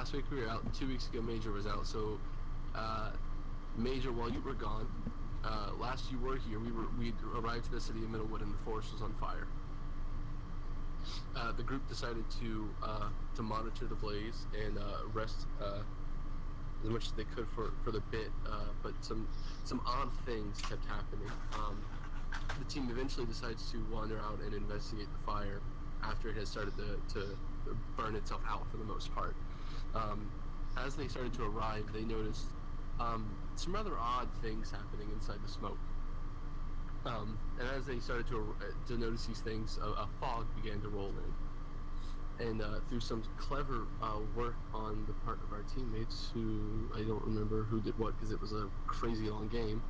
last week we were out. 2 weeks ago, Major was out. So, Major, while you were gone, last you were here, we arrived to the city of Middlewood, and the forest was on fire. The group decided to monitor the blaze and rest as much as they could for the bit, but some odd things kept happening. The team eventually decides to wander out and investigate the fire after it had started to burn itself out for the most part. As they started to arrive, they noticed some rather odd things happening inside the smoke. And as they started to notice these things, a fog began to roll in. And through some clever work on the part of our teammates, who I don't remember who did what because it was a crazy long game,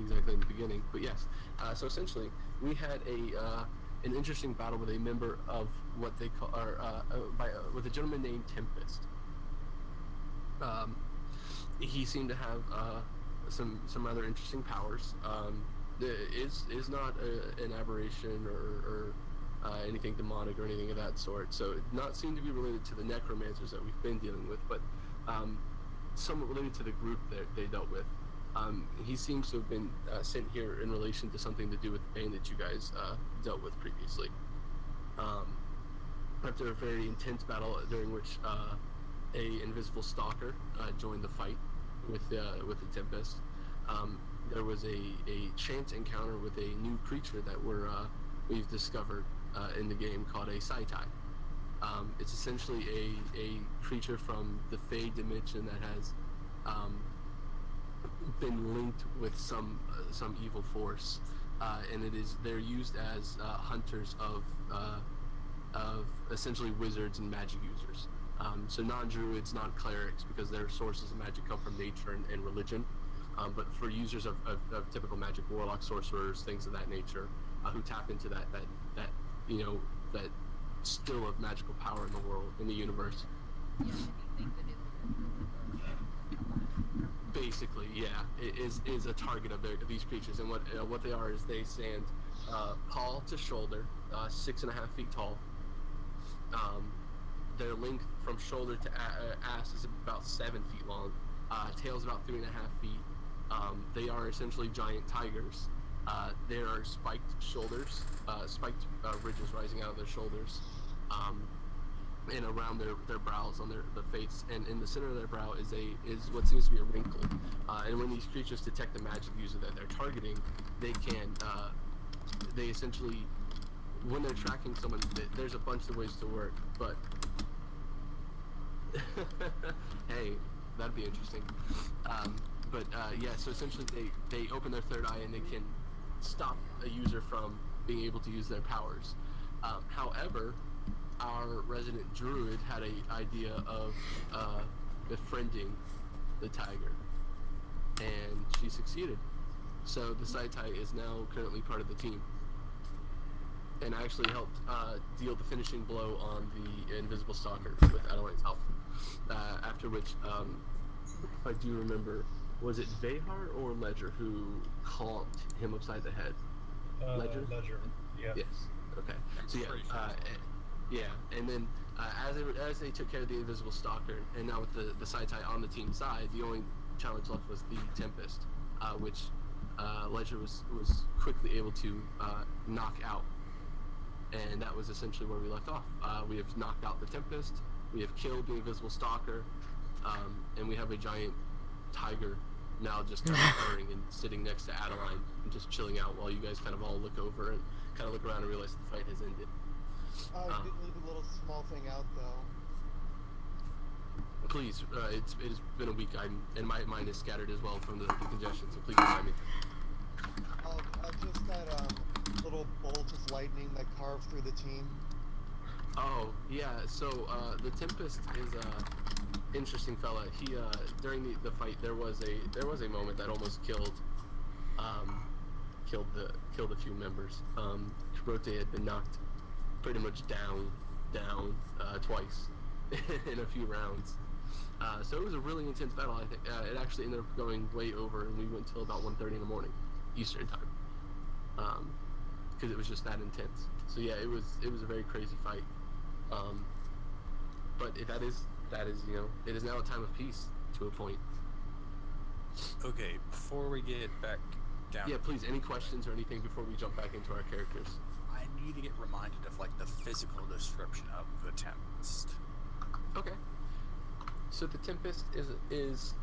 exactly in the beginning. But yes, so essentially we had an interesting battle with a member of what they call, with a gentleman named Tempest. He seemed to have some rather interesting powers. Is not an aberration or anything demonic or anything of that sort, so it not seem to be related to the necromancers that we've been dealing with, but somewhat related to the group that they dealt with. He seems to have been sent here in relation to something to do with the band that you guys dealt with previously. After a very intense battle during which a invisible stalker joined the fight with the Tempest, there was a chance encounter with a new creature that we've discovered in the game called a Saitai. It's essentially a creature from the Fey dimension that has been linked with some evil force, and they're used as hunters of essentially wizards and magic users. So non-druids, non-clerics, because their sources of magic come from nature and religion. But for users of typical magic, warlocks, sorcerers, things of that nature, who tap into that still of magical power in the world, in the universe. Basically, yeah, it is a target of these creatures, and what they are is they stand paw to shoulder, 6.5 feet tall. Their length from shoulder to ass is about 7 feet long. Tail's about 3.5 feet. They are essentially giant tigers. There are spiked shoulders, spiked ridges rising out of their shoulders, and around their brows on their face, and in the center of their brow is what seems to be a wrinkle. And when these creatures detect the magic user that they're targeting, they essentially, when they're tracking someone, there's a bunch of ways to work, but hey, that'd be interesting. Yeah, so essentially they open their third eye and they can stop a user from being able to use their powers. However, our resident druid had an idea of befriending the tiger, and she succeeded. So the Saitai is now currently part of the team, and actually helped deal the finishing blow on the invisible stalker with Adeline's help. After which, I do remember, was it Vehar or Ledger who clonked him upside the head? Ledger? Ledger, yeah. Yes. Okay. So yeah, and then as they took care of the invisible stalker, and now with the Saitai on the team side, the only challenge left was the Tempest, which Ledger was quickly able to knock out, and that was essentially where we left off. We have knocked out the Tempest, we have killed the invisible stalker, and we have a giant tiger now just purring and sitting next to Adeline and just chilling out while you guys kind of all look over and kind of look around and realize the fight has ended. I did leave a little small thing out though. Please, it has been a week, and my mind is scattered as well from the congestion, so please remind me. Just that little bolt of lightning that carved through the team. Oh yeah, so the Tempest is a interesting fella. He during the fight there was a moment that almost killed a few members. Kurote had been knocked pretty much down twice in a few rounds. So it was a really intense battle. I think it actually ended up going way over, and we went till about 1:30 in the morning, Eastern time, because it was just that intense. So yeah, it was a very crazy fight. But that is that is, it is now a time of peace to a point. Okay, before we get back down. Yeah, please. Any questions or anything before we jump back into our characters? I need to get reminded of like the physical description of the Tempest. Okay. So the Tempest is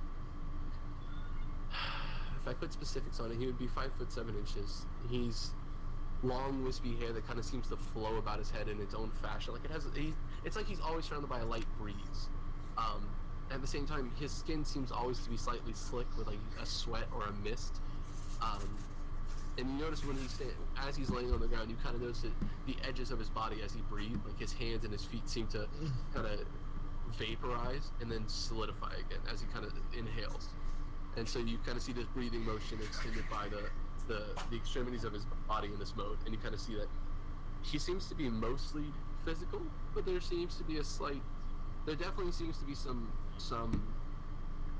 if I put specifics on it, he would be 5'7". He's long, wispy hair that kind of seems to flow about his head in its own fashion. Like it's like he's always surrounded by a light breeze. At the same time, his skin seems always to be slightly slick with like a sweat or a mist. And you notice when as he's laying on the ground, you kind of notice that the edges of his body as he breathes, like his hands and his feet seem to kind of vaporize and then solidify again as he kind of inhales. And so you kind of see this breathing motion extended by the extremities of his body in this mode, and you kind of see that he seems to be mostly physical, but there definitely seems to be some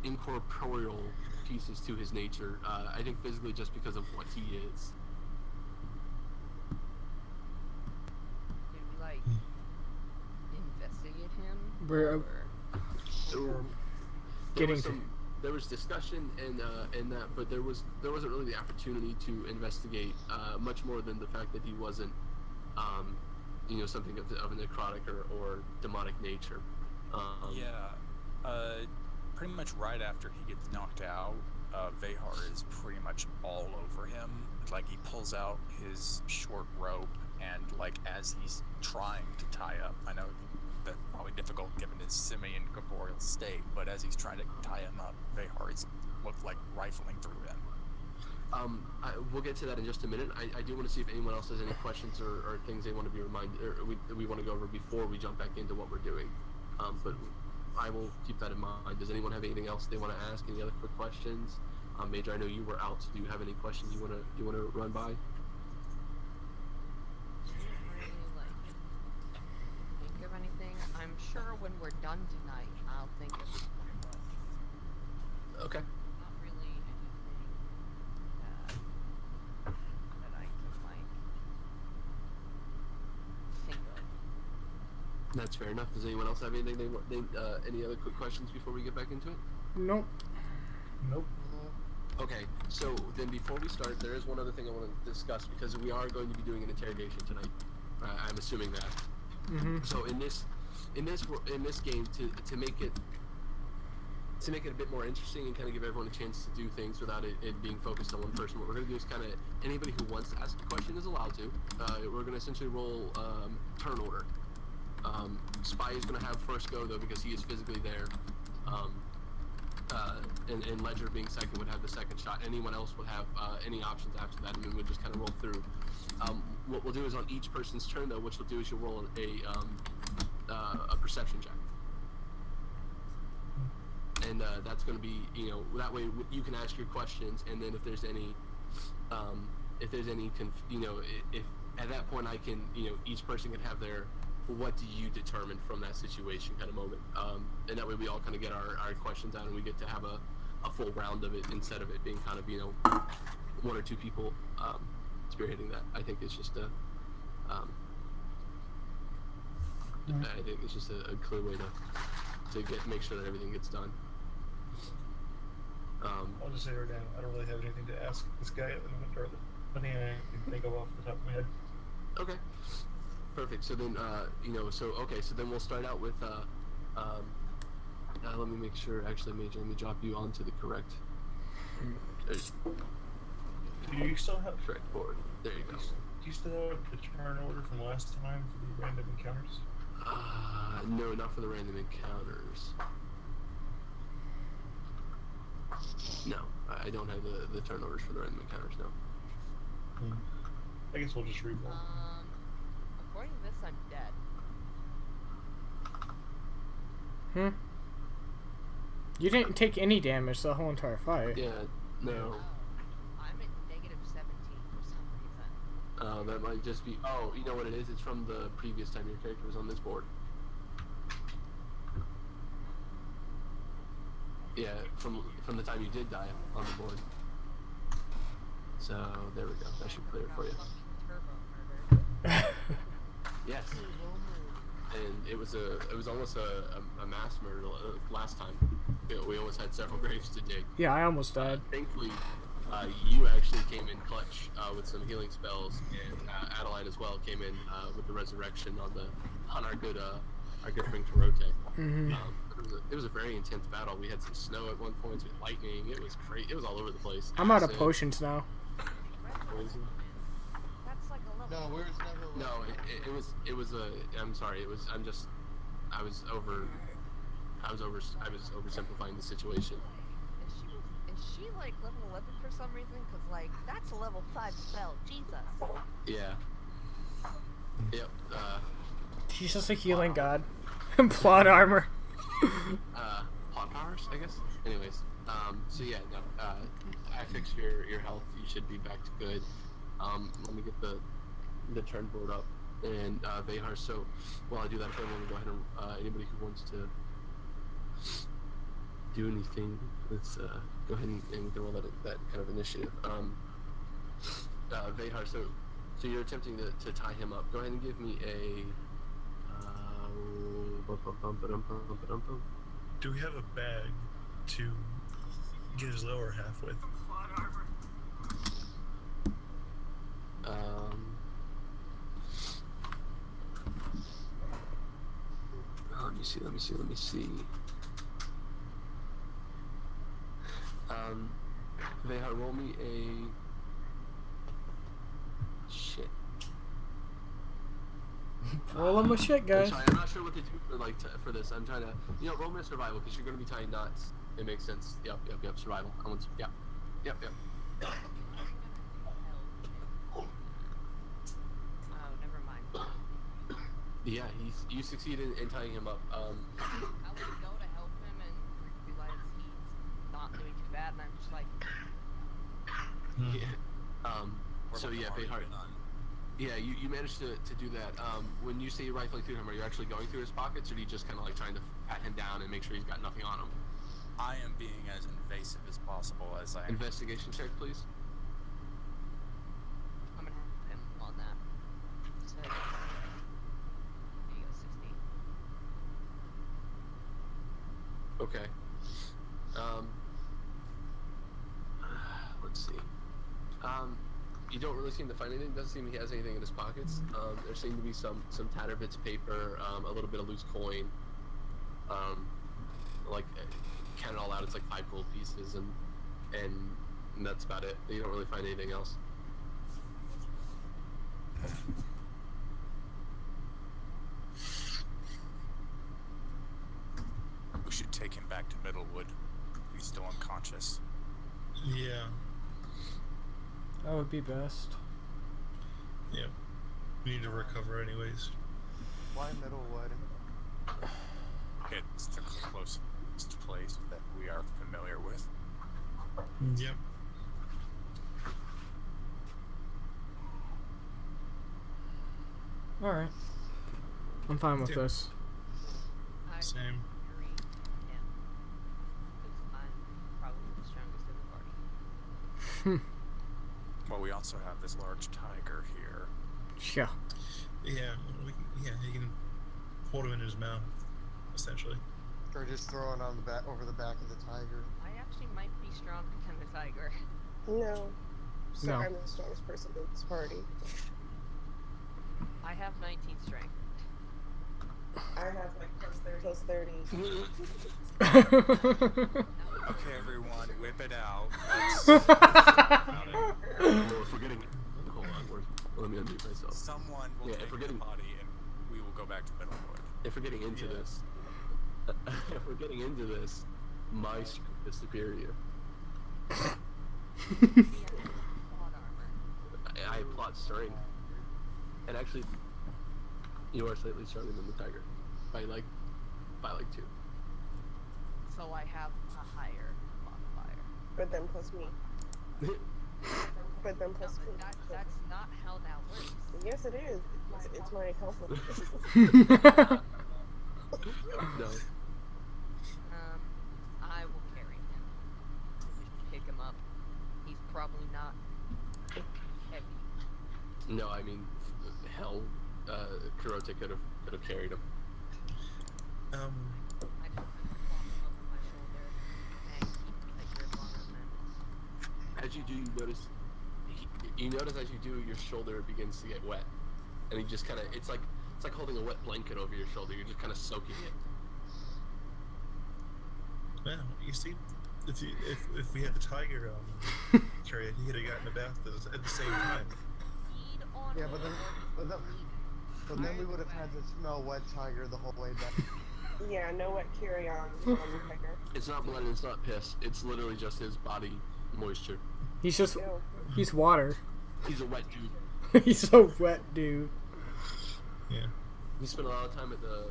incorporeal pieces to his nature. I think physically just because of what he is. Did we like investigate him? We're getting there was discussion and that, but there wasn't really the opportunity to investigate much more than the fact that he wasn't something of a necrotic or demonic nature. Pretty much right after he gets knocked out, Vehar is pretty much all over him. Like he pulls out his short rope and like as he's trying to tie up, I know that's probably difficult given his semi-incorporeal state, but as he's trying to tie him up, Vehar looks like rifling through him. We'll get to that in just a minute. I do want to see if anyone else has any questions or things they want to be reminded, or we want to go over before we jump back into what we're doing. But I will keep that in mind. Does anyone have anything else they want to ask? Any other quick questions? Major, I know you were out, so do you have any questions you want to run by? Think of anything? I'm sure when we're done tonight, I'll think of it. Okay. Not really anything that I can like think of. That's fair enough. Does anyone else have anything any other quick questions before we get back into it? Nope. Okay, so then before we start, there is one other thing I want to discuss because we are going to be doing an interrogation tonight. I'm assuming that. Mm-hmm. So in this game, to make it a bit more interesting and kind of give everyone a chance to do things without it being focused on one person, what we're going to do is kind of anybody who wants to ask a question is allowed to. We're going to essentially roll turn order. Spy is going to have first go though because he is physically there. And Ledger being second would have the second shot. Anyone else would have any options after that, and then we'll just kind of roll through. What we'll do is on each person's turn, though, what you'll do is you'll roll a perception check, and that's going to be that way you can ask your questions, and then if there's any if at that point I can each person can have their what do you determine from that situation kind of moment, and that way we all kind of get our questions out and we get to have a full round of it instead of it being kind of one or two people spearheading that. I think it's just I think it's just a clear way to make sure that everything gets done. I'll just say right now, I don't really have anything to ask this guy at the moment, or nothing I can think of off the top of my head. Okay. Perfect. So then, so then we'll start out with, let me make sure, actually, Major, let me drop you onto the correct Do you still have board. There you go. Do you still have the turn order from last time for the random encounters? No, not for the random encounters. No, I don't have the turn orders for the random encounters, no. I guess we'll just re-roll. According to this, I'm dead. You didn't take any damage the whole entire fight. Yeah, no. I'm at -17 for some reason. That might just be. Oh, you know what it is? It's from the previous time your character was on this board. Yeah, from the time you did die on the board. So there we go. That should clear it for you. Turbo murder. Yes. and it was almost a mass murder last time. We almost had several graves to dig. Yeah, I almost died. Thankfully, you actually came in clutch with some healing spells, and Adeline as well came in with the resurrection on our good friend Karote. Mm-hmm. It was a very intense battle. We had some snow at one point, we had lightning. It was crazy. It was all over the place. I'm out of Acid, potions now. poison. That's like a level. No, where's never. No, it was a. I'm sorry. I was oversimplifying the situation. Is she like level 11 for some reason? Cause like that's a level 5 spell. Jesus. Yeah. Yep. She's just a healing god. Plot armor. Plot powers, I guess. Anyways, so yeah, no, I fixed your health. You should be back to good. Let me get the turn board up and Vehar. So while I do that, if I want to go ahead and anybody who wants to do anything, let's go ahead and we can roll that kind of initiative. Vehar, so you're attempting to tie him up. Go ahead and give me a. Do we have a bag to get his lower half with? Let me see. Vehar, roll me a. Shit. Roll him with shit, guys. I'm sorry, I'm not sure what to do for this. I'm trying to, roll me a survival because you're going to be tying knots. It makes sense. Yep. Survival. I want to. Yep. Oh, never mind. Yeah, you succeeded in tying him up. I would go to help him and realize he's not doing too bad, and I'm just like, Yeah. So yeah, Vehar. Yeah, you managed to do that. When you say you're rifling through him, are you actually going through his pockets, or are you just kind of like trying to pat him down and make sure he's got nothing on him? I am being as invasive as possible as I am. Investigation check, please. I'm gonna have him on that. So, there you go, 16. Okay. Let's see. You don't really seem to find anything. Doesn't seem he has anything in his pockets. There seem to be some tattered bits of paper, a little bit of loose coin. Like, count it all out, it's like 5 gold pieces, and that's about it. You don't really find anything else. We should take him back to Middlewood. He's still unconscious. Yeah. That would be best. Yeah. We need to recover anyways. Why Middlewood? It's the closest place that we are familiar with. Yep. Alright. I'm fine with Yeah. this. Same. Him, because I'm probably the strongest in the party. Well, we also have this large tiger here. Yeah. Yeah. He can hold him in his mouth, essentially. Or just throw it on the back, over the back of the tiger. I actually might be stronger than the tiger. No. So No. I'm the strongest person in this party. I have 19 strength. I have like plus 30. Okay, everyone, whip it out. Well, if we're getting... Hold on, let me unmute myself. Someone will Yeah, take if we're the getting- body and we will go back to Middlewood. If we're getting into this... if we're getting into this, my strength is superior. Plot armor. I plot strength. And actually, you are slightly stronger than the tiger. By like 2. So I have a higher modifier. But then plus me. But then No, plus me. that's not how that works. Yes, it is. It's my accomplishment. No. I will carry him. Just pick him up. He's probably not heavy. No, I mean, hell, Kurote could have carried him. I just kind of flop him over my shoulder and keep a grip on him. And As you do, you notice as you do, your shoulder begins to get wet, and you just kind of it's like holding a wet blanket over your shoulder. You're just kind of soaking it. Well, you see, if we had the tiger carry, he could have gotten a bath at the same time. feed on Yeah, him but then, or feed him. but then we would have had to smell wet tiger the whole way back. Yeah, no wet carry on tiger. It's not blood. It's not piss. It's literally just his body moisture. He's just, Ew. he's water. He's a wet dude. He's so wet, dude. Yeah. He spent a lot of time at The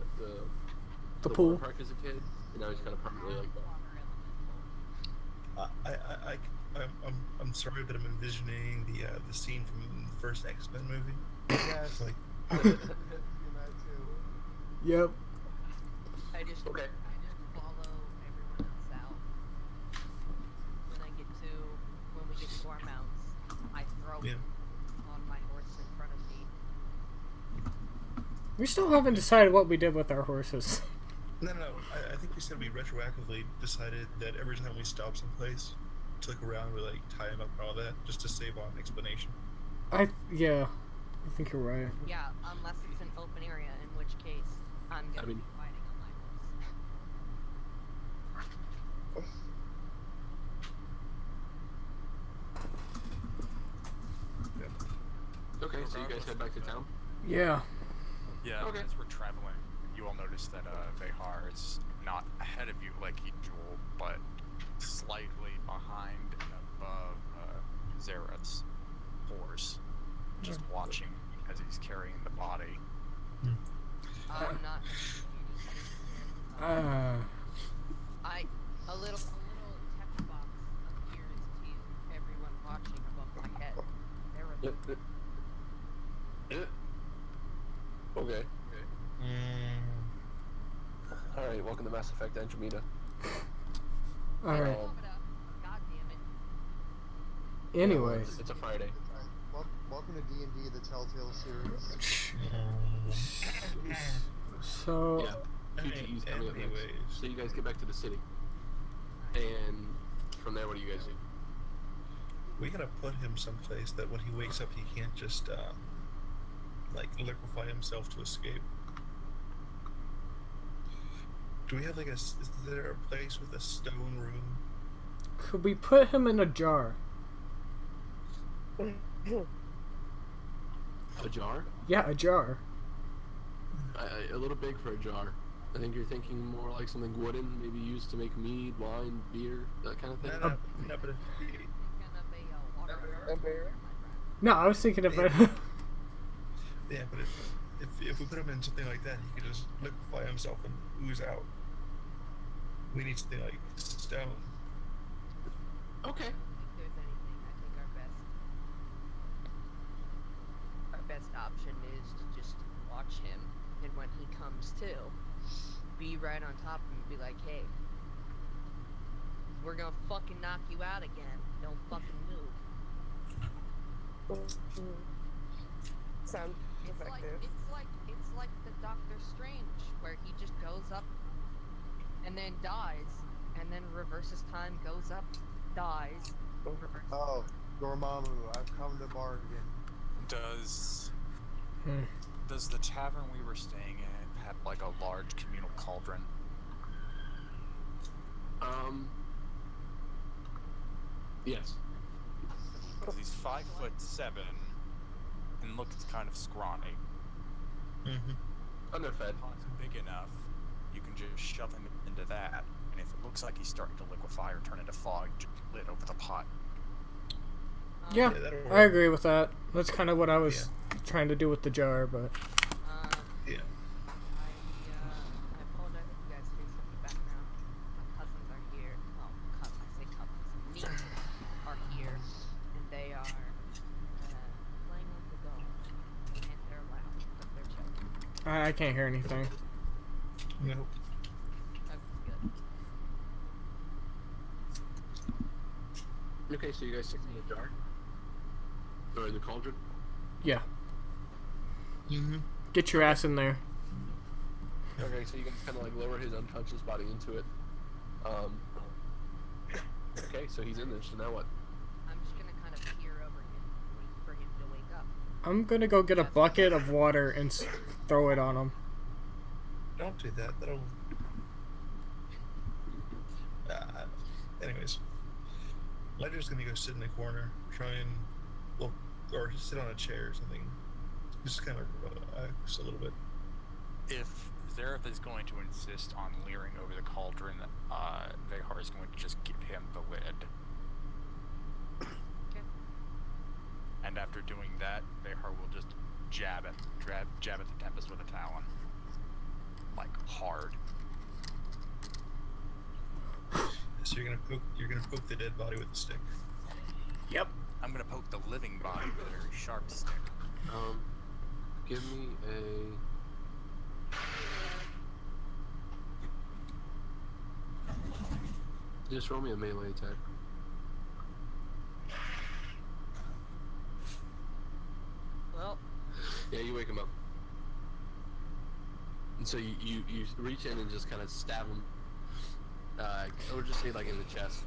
water pool. park as a kid, and now he's kind of permanently like that. I'm sorry, but I'm envisioning the scene from the first X-Men movie. Yeah, It's like, that too. Yep. I just Okay. follow everyone else out. When we get to our mounts, I throw yeah. him on my horse in front of me. We still haven't decided what we did with our horses. No. I think we said we retroactively decided that every time we stop someplace to look around, we like tie them up and all that, just to save on explanation. Yeah. I think you're right. Yeah, unless it's an open area, in which case I'm gonna mean- be fighting on my horse. Okay, so you guys head back to town. Yeah. Yeah, Okay. as we're traveling, you all notice that Vehar is not ahead of you like usual, but slightly behind and above Zera's horse, just watching as he's carrying the body. I'm not. A little text box appears to everyone watching above my head. There was Okay. All right. Welcome to Mass Effect Andromeda. Alright. God damn it. Anyways. It's a Friday. Welcome to D&D, the Telltale series. So, Yeah. QTE's coming up next. Anyways. So you guys get back to the city, and from there, what do you guys do? We gotta put him someplace that when he wakes up, he can't just like liquefy himself to escape. Do we have like is there a place with a stone room? could we put him in a jar? A jar? Yeah, a jar. A little big for a jar. I think you're thinking more like something wooden, maybe used to make mead, wine, beer, that kind of thing. No, but if he, Kind of a water. A bear? No, I was thinking of it. yeah, but if we put him in something like that, he could just liquefy himself and ooze out. We need something like stone. Okay. If there's anything, I think our best option is to just watch him, and when he comes to, be right on top of him and be like, hey, we're gonna fucking knock you out again. Don't fucking move. Sounds effective. It's like the Doctor Strange, where he just goes up and then dies, and then reverses time, goes up, dies, reverses. Oh, Dormammu, I've come to bargain. Does Hmm. does the tavern we were staying in have like a large communal cauldron? Yes. Because he's 5'7" and looks kind of scrawny. Mm-hmm. Underfed. Pot's big enough, you can just shove him into that, and if it looks like he's starting to liquefy or turn into fog, just lid over the pot. Yeah, Yeah, that'll work. I agree with that. That's kind of what I was trying to do with the jar, but Yeah. I apologize if you guys hear some background. My cousins are here. Oh, I say cousins. Nieces are here, and they are playing with the dog. And they're loud, but they're children. I can't hear anything. Nope. That's good. Okay, so you guys stick in the jar? Or in the cauldron? Yeah, Mm-hmm. get your ass in there. Okay. Okay, so you can kind of like lower his unconscious body into it. Okay, so he's in there. So now what? I'm just gonna kind of peer over him, wait for him to wake up. I'm gonna go get a bucket of water and throw it on him. Don't do that. That'll. Anyways, Ledger's gonna go sit in the corner, try and look, or sit on a chair or something. Just kind of relax a little bit. If Zareth is going to insist on leering over the cauldron, Vehar is going to just give him the lid. Okay. And after doing that, Vehar will just jab at the Tempest with a talon. Like, hard. So you're gonna poke the dead body with a stick. Yep. I'm gonna poke the living body with a very sharp stick. Give me a. Just roll me a melee attack. Well, Yeah, you wake him up. And so you reach in and just kind of stab him, or just say like in the chest,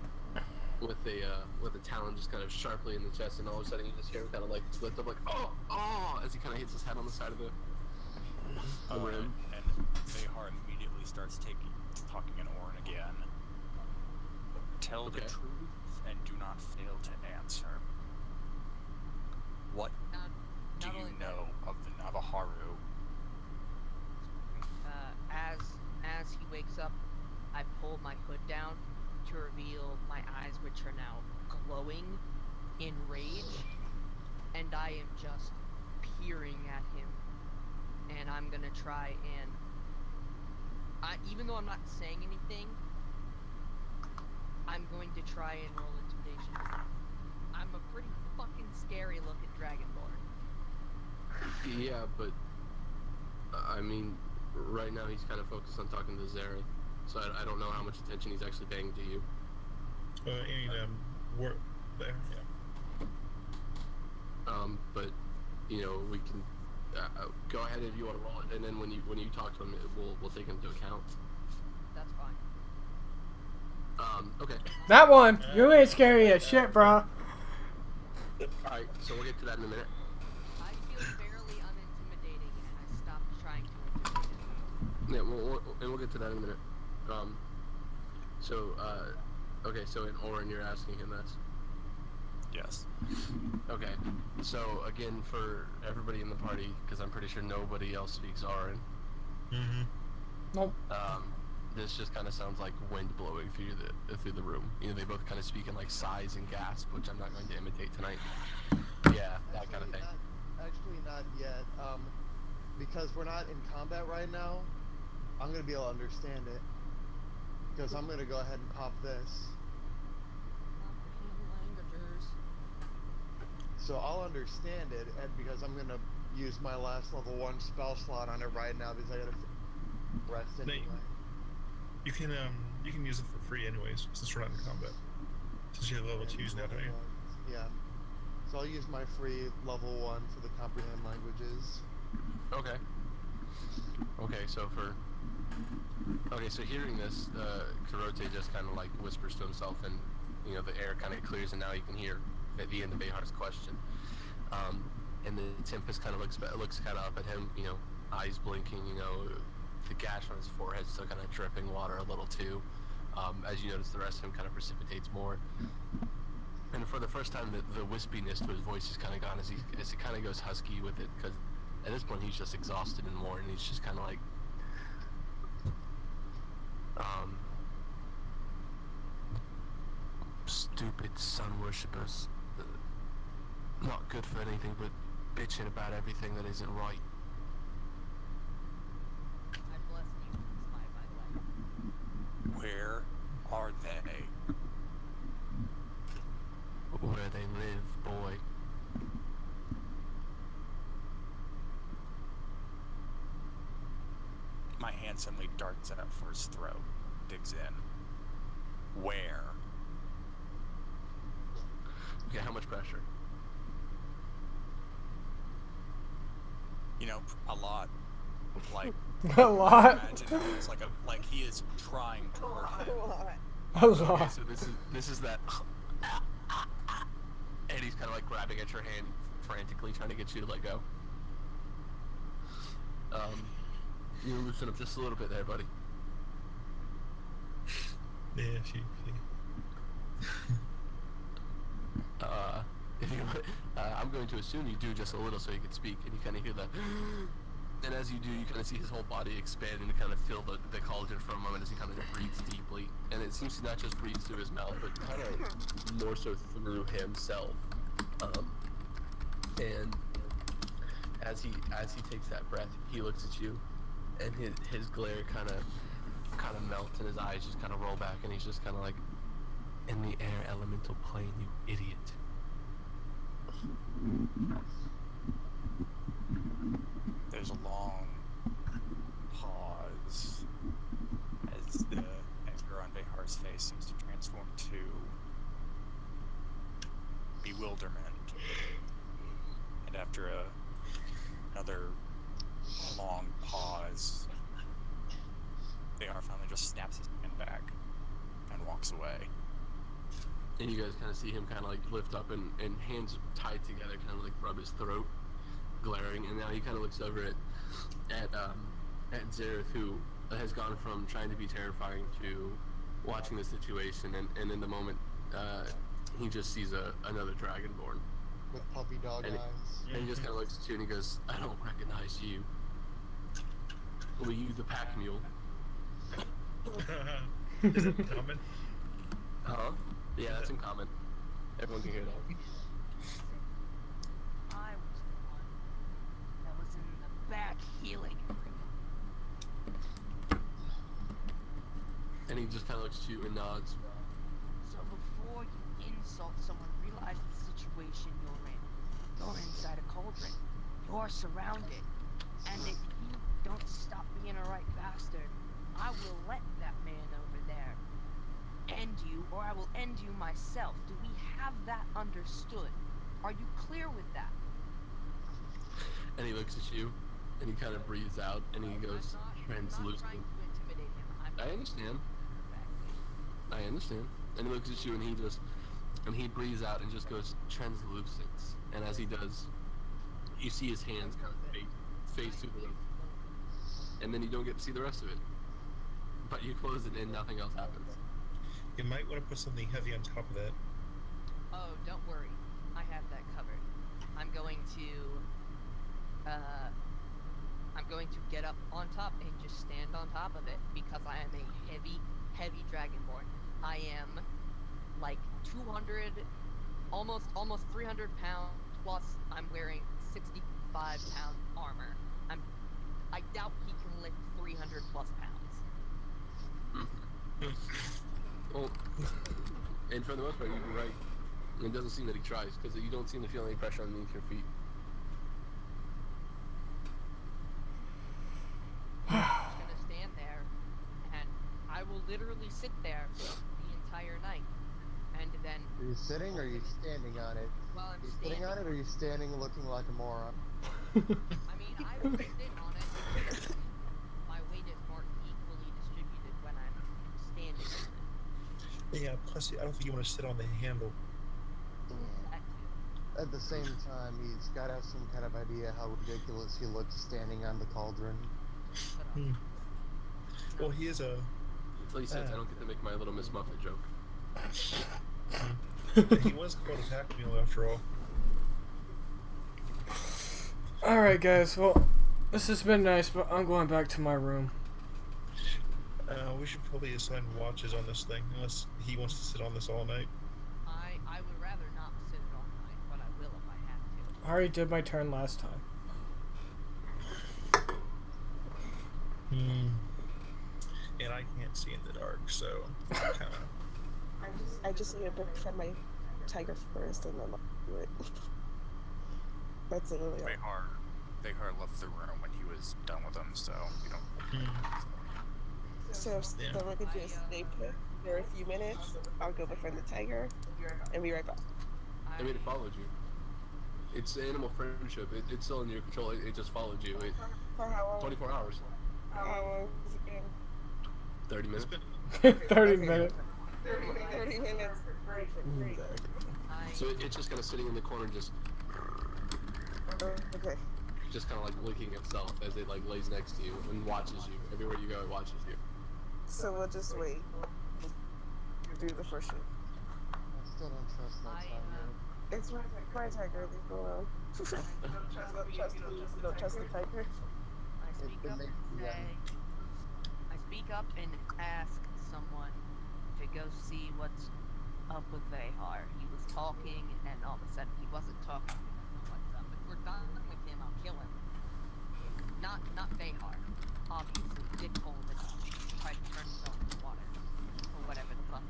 with a talon just kind of sharply in the chest, and all of a sudden you just hear him kind of like lift up like oh, as he kind of hits his head on the side of the rim. And Vehar immediately starts talking in Orin again. Tell the Okay. truth and do not fail to answer. What do not you only that, know of the Navaharu? as he wakes up, I pull my hood down to reveal my eyes, which are now glowing in rage, and I am just peering at him, and I'm gonna try and, even though I'm not saying anything, I'm going to try and roll intimidation. I'm a pretty fucking scary looking dragonborn. Yeah, but I mean, right now he's kind of focused on talking to Zareth, so I don't know how much attention he's actually paying to you. Work there, yeah. But you know, we can go ahead if you want to roll it, and then when you talk to him, we'll take into account. That's fine. Okay. That one! You ain't scary as shit, bro. Alright, so we'll get to that in a minute. I feel fairly unintimidating, and I stopped trying to intimidate him. Yeah, we'll get to that in a minute. Okay, so in Orin, you're asking him this. Yes. Okay, so again, for everybody in the party, because I'm pretty sure nobody else speaks Orin, Mm-hmm. Nope. this just kind of sounds like wind blowing through the room. You know, they both kind of speak in like sighs and gasp, which I'm not going to imitate tonight. Yeah, that kind of thing. Actually, not yet. Because we're not in combat right now, I'm gonna be able to understand it. Because I'm gonna go ahead and pop this. Languages. So I'll understand it, and because I'm gonna use my last level 1 spell slot on it right now because I gotta rest Nate. anyway. You can use it for free anyways, since we're not in combat. Since you have level 2s now, don't you? Yeah. So I'll use my free level 1 for the comprehend languages. Okay. So hearing this, Kurote just kind of like whispers to himself, and you know the air kind of clears, and now you can hear at the end of Vehar's question. And the Tempest kind of looks kind of up at him, you know, eyes blinking, you know, the gash on his forehead still kind of dripping water a little too. As you notice, the rest of him kind of precipitates more. And for the first time, the wispiness to his voice is kind of gone as he kind of goes husky with it, because at this point he's just exhausted and worn, and he's just kind of like, stupid sun worshippers, not good for anything but bitching about everything that isn't right. I blessed you with this life, by the way. Where are they? Where they live, boy. My hand suddenly darts out for his throat, digs in. Where? Okay, how much pressure? You know, a lot. Like, like A lot. imagine it looks like he is trying to hurt A him. lot. A Okay, lot. so this is that, and he's kind of like grabbing at your hand, frantically trying to get you to let go. You loosen up just a little bit there, buddy. Yeah, she. If you, I'm going to assume you do just a little so you can speak, and you kind of hear that. And as you do, you kind of see his whole body expand and kind of feel the cauldron for a moment as he kind of breathes deeply. And it seems to not just breathe through his mouth, but kind of more so through himself. And as he takes that breath, he looks at you, and his glare kind of melts, and his eyes just kind of roll back, and he's just kind of like, "In the air elemental plane, you idiot." There's a long pause as the anger on Behar's face seems to transform to bewilderment. And after another long pause, Behar finally just snaps his hand back and walks away. And you guys kind of see him kind of like lift up and hands tied together, kind of like rub his throat, glaring. And now he kind of looks over at Zareth, who has gone from trying to be terrifying to watching the situation. And in the moment, he just sees another Dragonborn. With puppy dog And eyes. And he just kind of looks at you and he goes, "I don't recognize you. Were you the pack mule?" Is it common? Huh? Yeah, that's in common. Everyone can hear that. I was the one that was in the back healing area. And he just kind of looks at you and nods. So before you insult someone, realize the situation you're in. You're inside a cauldron. You're surrounded. And if you don't stop being a right bastard, I will let that man over there end you, or I will end you myself. Do we have that understood? Are you clear with that? And he looks at you and he kind of breathes out and he goes, I'm not "Translucent." trying to intimidate him. I understand. I understand. And he looks at you and he breathes out and just goes, "Translucence." And as he does, you see his hands kind of face through the room. And then you don't get to see the rest of it. But you close it and nothing else happens. You might want to put something heavy on top of that. Oh, don't worry. I have that covered. I'm going to get up on top and just stand on top of it because I am a heavy dragonborn. I am like 200, almost 300 pounds plus I'm wearing 65-pound armor. I doubt he can lift 300 plus pounds. Well, and for the most part, you're right. It doesn't seem that he tries, because you don't seem to feel any pressure underneath your feet. I'm just gonna stand there, and I will literally sit there the entire night, and then. Are you sitting or are you standing on it? Well, I'm Are you standing. sitting on it or are you standing looking like a moron? I mean, I will sit on it. Because my weight is more equally distributed when I'm standing on it. Yeah, plus I don't think you want to sit on the handle. That too. At the same time, he's got to have some kind of idea how ridiculous he looks standing on the cauldron. But, Well, he is a. Until he says, "I don't get to make my little Miss Muffet joke." He was called a pack mule after all. Alright, guys, well, this has been nice, but I'm going back to my room. We should probably assign watches on this thing, unless he wants to sit on this all night. I would rather not sit it all night, but I will if I have to. I already did my turn last time. And I can't see in the dark, so kind of. I just need to befriend my tiger first, and then I'll do it. That's literally all. Behar left the room when he was done with them, so you don't. So if someone could just stay put for a few minutes, I'll go befriend the tiger and be right back. I mean, it followed you. It's animal friendship. It's still in your control. It just followed you. For how long? 24 hours. How long has it been? 30 minutes. 30 minutes. 30 minutes. Great. So it's just kind of sitting in the corner, just Okay. kind of like licking itself as it like lays next to you and watches you. Everywhere you go, it watches you. So we'll just wait. Do the first shoot. I still don't trust that tiger. It's my tiger. Leave it alone. Don't trust the tiger. I speak it up makes and me, say, I speak up and ask someone to go see what's up with Vahar. He was talking, and all of a sudden he wasn't talking. What's up? If we're done with him, I'll kill him. Not Vahar. Obviously, Dick Coleman tried to turn himself into water, or whatever the fuck.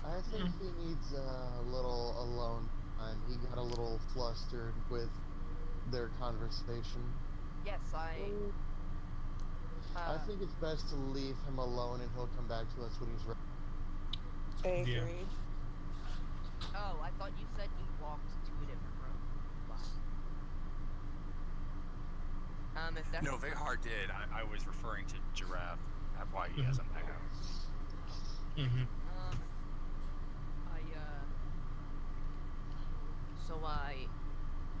I think he needs a little alone time. He got a little flustered with their conversation. Yes, I think it's best to leave him alone, and he'll come back to us when he's ready. I Yeah. agree. Oh, I thought you said you walked to a different room. Wow. Is that No, Vehar did. I was referring to Giraffe. That's why he hasn't back out. Mm-hmm.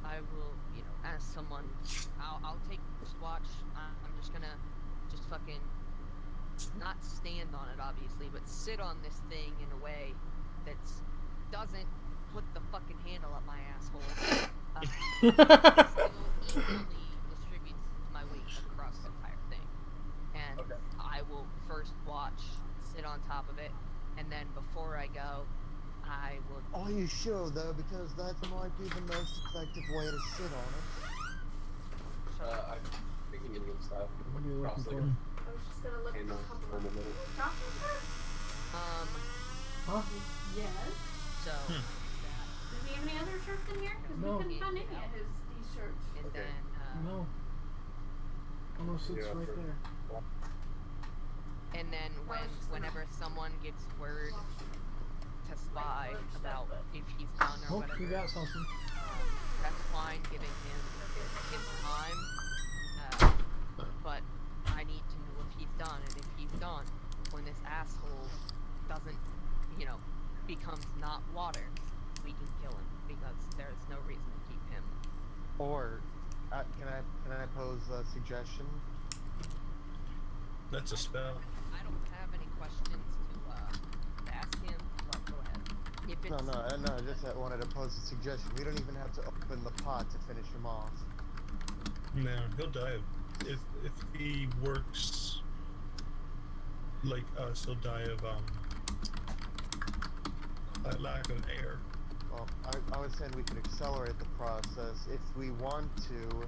I will, ask someone. I'll take this watch. I'm just gonna, fucking, not stand on it, obviously, but sit on this thing in a way that doesn't put the fucking handle up my asshole. Still equally distributes my weight across the entire thing. And Okay. I will first watch, sit on top of it, and then before I go, I will. Oh, you should though, because that might be the most effective way to sit on it. I'm thinking against that. What are you looking for? I was just gonna look And, for a couple one of minute. documents. Huh? Yes. So that, Does he have any other shirts in here? Because No. we couldn't find any of these shirts. and Okay. then No. Almost sits Yeah, right for- there. and then whenever someone gets word to spy about if he's done or Oh, whatever, you got something. that's fine, giving him his time. But I need to know if he's done, and if he's done, when this asshole doesn't, becomes not water, we can kill him because there's no reason to keep him. Or, can I pose a suggestion? That's a spell. I don't have any questions to ask him, but go ahead. If it's, No. Just I wanted to pose a suggestion. We don't even have to open the pot to finish him off. No, he'll die. If he works like us, he'll die of lack of air. Well, I was saying we could accelerate the process if we want to.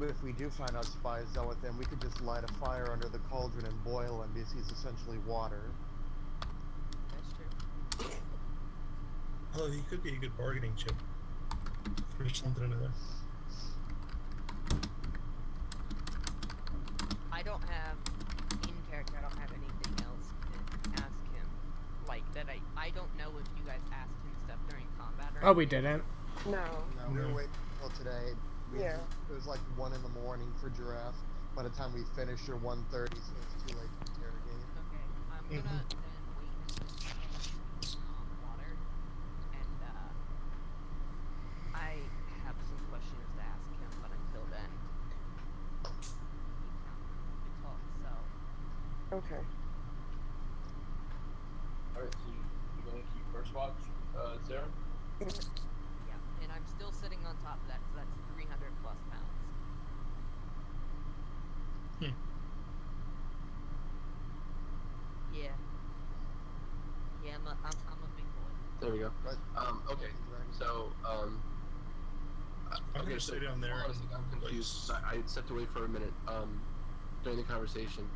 If we do find out spies done with him, we could just light a fire under the cauldron and boil him because he's essentially water. that's true. Oh, he could be a good bargaining chip for something or another. I don't have, in character, I don't have anything else to ask him. Like, that I don't know if you guys asked him stuff during combat or Oh, we anything. didn't. No. No, we were No. waiting until today. Yeah. It was like 1 in the morning for Giraffe. By the time we finished, or 1:30, so it's too late to interrogate. Okay, I'm gonna then wait until he's on water, and I have some questions to ask him, but until then, he's not going to talk, so. Okay. Alright, so you're gonna keep first watch, Sarah? Yeah, and I'm still sitting on top of that, so that's 300 plus pounds. Yeah. Yeah, I'm a big boy. There we go. Right. Okay. So, I'm okay, gonna so stay down there. hold on a second, I'm confused. I had stepped away for a minute during the conversation.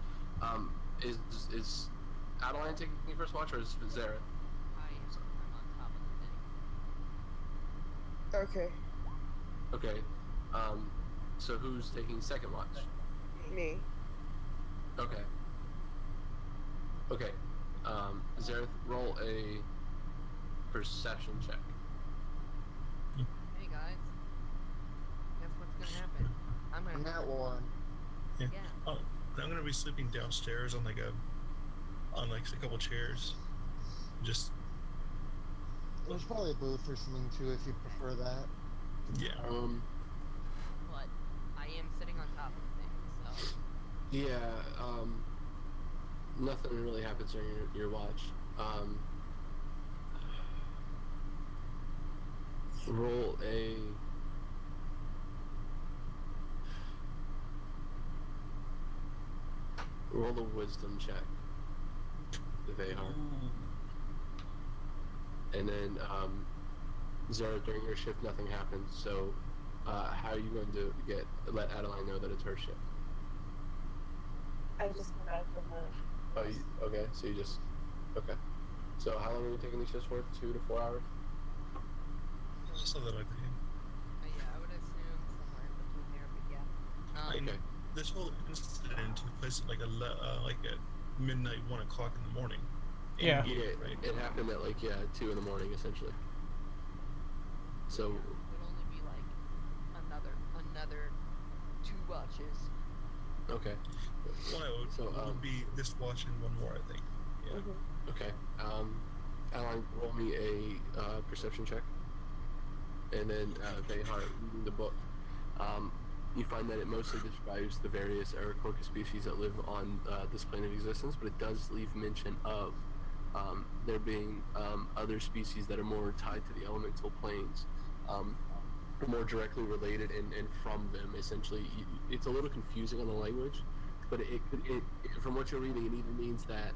Is Adeline taking first watch, or is Zara? I'm on top of the thing. Okay. Okay. So who's taking second watch? Me. Okay. Okay. Zareth, roll a perception check. gonna happen. I'm On gonna. that one. Yeah. Yeah. Oh, I'm gonna be sleeping downstairs on like a couple chairs. Just There's probably a booth or something too if you prefer that. yeah. But I am sitting on top of things, so. Yeah. Nothing really happens during your watch. Roll a. Roll a wisdom check. Vehar. And then, Zara, during your shift, nothing happens. So, how are you going to let Adeline know that it's her shift? I just come back from the. Oh, okay. So you just. Okay. So how long are you taking these shifts for? 2 to 4 hours? Something like that. Yeah, I would assume somewhere in between there, but yeah. I know Okay. this whole incident took place at at midnight, 1 o'clock in the morning. Yeah. Yeah, Right. it happened at 2 in the morning, essentially. So, It would only be like another 2 watches. okay. Well, it would, So, it would be this watch and one more, I think. Yeah. Mhm. Okay. Adeline, roll me a perception check. And then, Vehar, reading the book. You find that it mostly describes the various Aarakocra species that live on this plane of existence, but it does leave mention of there being other species that are more tied to the elemental planes, more directly related and from them. Essentially, it's a little confusing on the language, but it from what you're reading, it either means that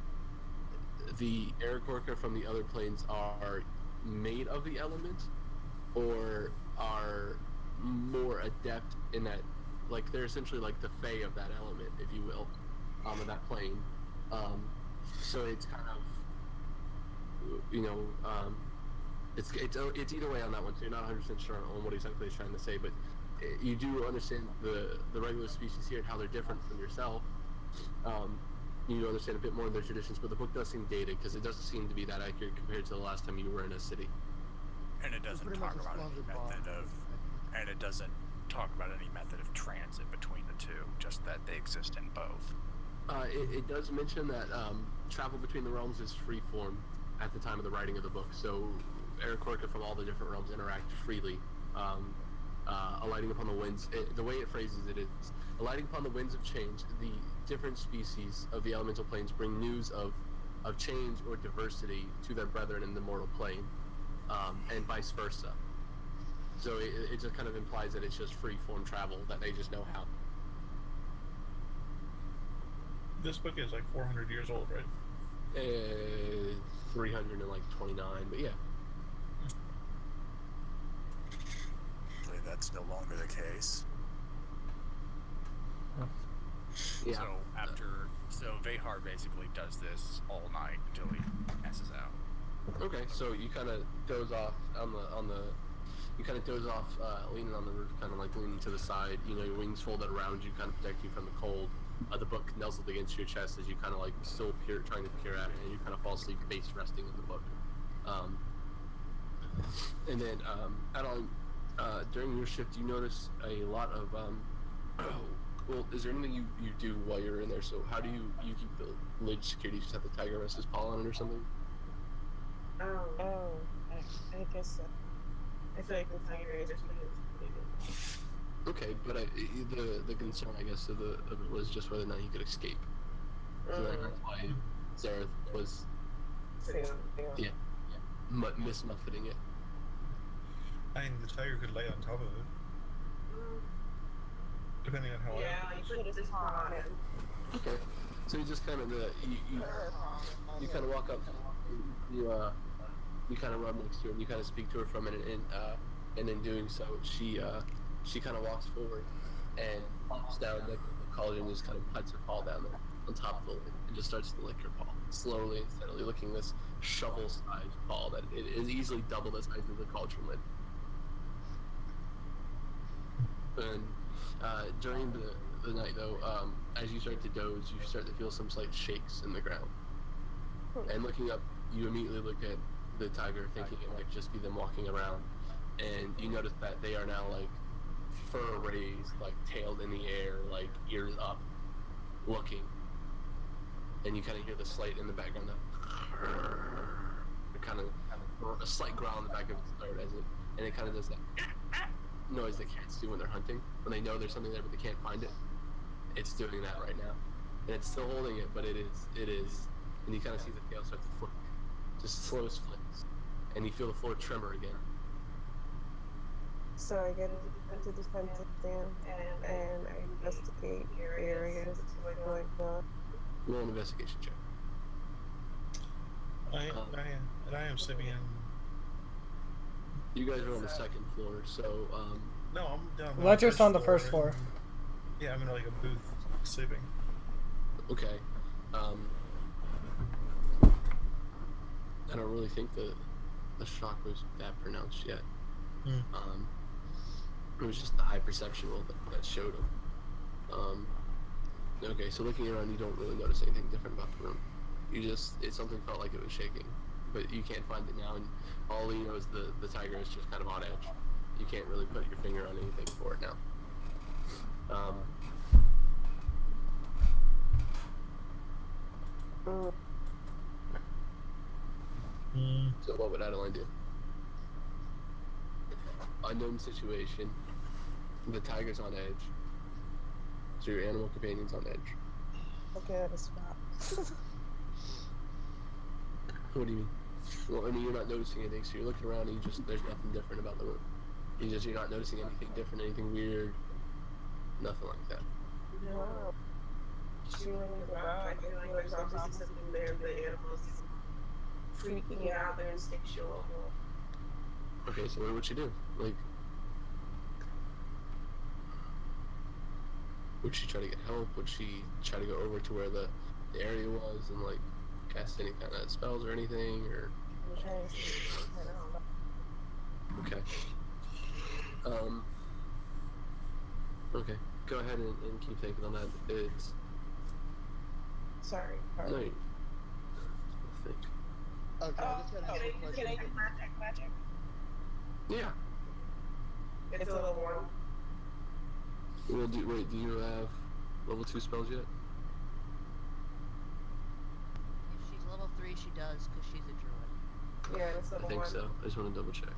the Aarakocra from the other planes are made of the elements, or are more adept in that, like they're essentially like the fae of that element, if you will, of that plane. So it's kind of, it's either way on that one. So you're not 100% sure on what exactly he's trying to say, but you do understand the regular species here and how they're different from yourself. You understand a bit more of their traditions, but the book does seem dated because it doesn't seem to be that accurate compared to the last time you were in a city. And it doesn't Pretty talk much a about any stronger method bond, of, I think. and it doesn't talk about any method of transit between the two, just that they exist in both. It does mention that travel between the realms is free form at the time of the writing of the book. So Aarakocra from all the different realms interact freely, alighting upon the winds. The way it phrases it is, alighting upon the winds of change, the different species of the elemental planes bring news of change or diversity to their brethren in the mortal plane, and vice versa. So it just kind of implies that it's just free form travel, that they just know how. This book is like 400 years old, right? 329, but yeah. Hopefully that's no longer the case. Yeah. So Vehar basically does this all night until he passes out. Okay, so you kind of doze off leaning on the roof, kind of like leaning to the side. Your wings folded around you, kind of protect you from the cold. The book nestled against your chest as you kind of like still trying to peer at it, and you kind of fall asleep, face resting in the book. And then Adeline, during your shift, you notice a lot of well, is there anything you do while you're in there? So how do you keep the lid security? You just have the tiger rest his paw on it or something? Oh, I guess so. I feel like the tiger is just Okay, but the concern, I guess, of it was just whether or not he could escape. So that's why Zareth was mismuffeting it. I mean, the tiger could lay on top of it, depending on how. Yeah, you put his paw on him. Okay, so you just kind of you kind of walk up, you kind of rub next to her, and you kind of speak to her for a minute, and in doing so, she kind of walks forward and pops down the cauldron and just kind of puts her paw down there on top of the lid and just starts to lick her paw slowly and steadily, licking this shovel-sized paw that it is easily double the size of the cauldron lid. And during the night, though, as you start to doze, you start to feel some slight shakes in the ground. And looking up, you immediately look at the tiger, thinking it might just be them walking around. And you notice that they are now like fur raised, like tailed in the air, like ears up, looking. And you kind of hear the slate in the background, kind of a slight growl in the back of its throat and it kind of does that noise that cats do when they're hunting, when they know there's something there but they can't find it. It's doing that right now, and it's still holding it, but it is, and you kind of see the tail start to flick, just slow flicks, and you feel the floor tremor again. So I get into the defensive stand and I investigate areas like that. Roll an investigation check. I am sitting in. You guys are on the second floor, so No, I'm down. Ledger's on the first floor. Yeah, I'm in like a booth sleeping. okay. I don't really think the shock was that pronounced yet. It was just the high perception roll that showed him. Okay, so looking around, you don't really notice anything different about the room. Something felt like it was shaking, but you can't find it now, and all you know is the tiger is just kind of on edge. You can't really put your finger on anything for it now. So what would Adeline do? Unknown situation. The tiger's on edge. So your animal companion's on edge. Okay, at a spot. What do you mean? Well, I mean, you're not noticing anything, so you're looking around and there's nothing different about the room. You're not noticing anything different, anything weird, nothing like that. No. She went in the garage. I feel like there's obviously something there. The animals freaking out. They're instinctual. Okay, so what would she do? Like, would she try to get help? Would she try to go over to where the area was and like cast any kind of spells or anything? Or I'm trying to see. okay. Okay. Go ahead and keep thinking on that. It's Sorry. no. You, think. Okay, I just gotta ask you a question. Can I get magic? Yeah. It's a little warm. Well, do you have level 2 spells yet? If she's level 3, she does, because she's a druid. Yeah, it's I level think 1. so. I just want to double check.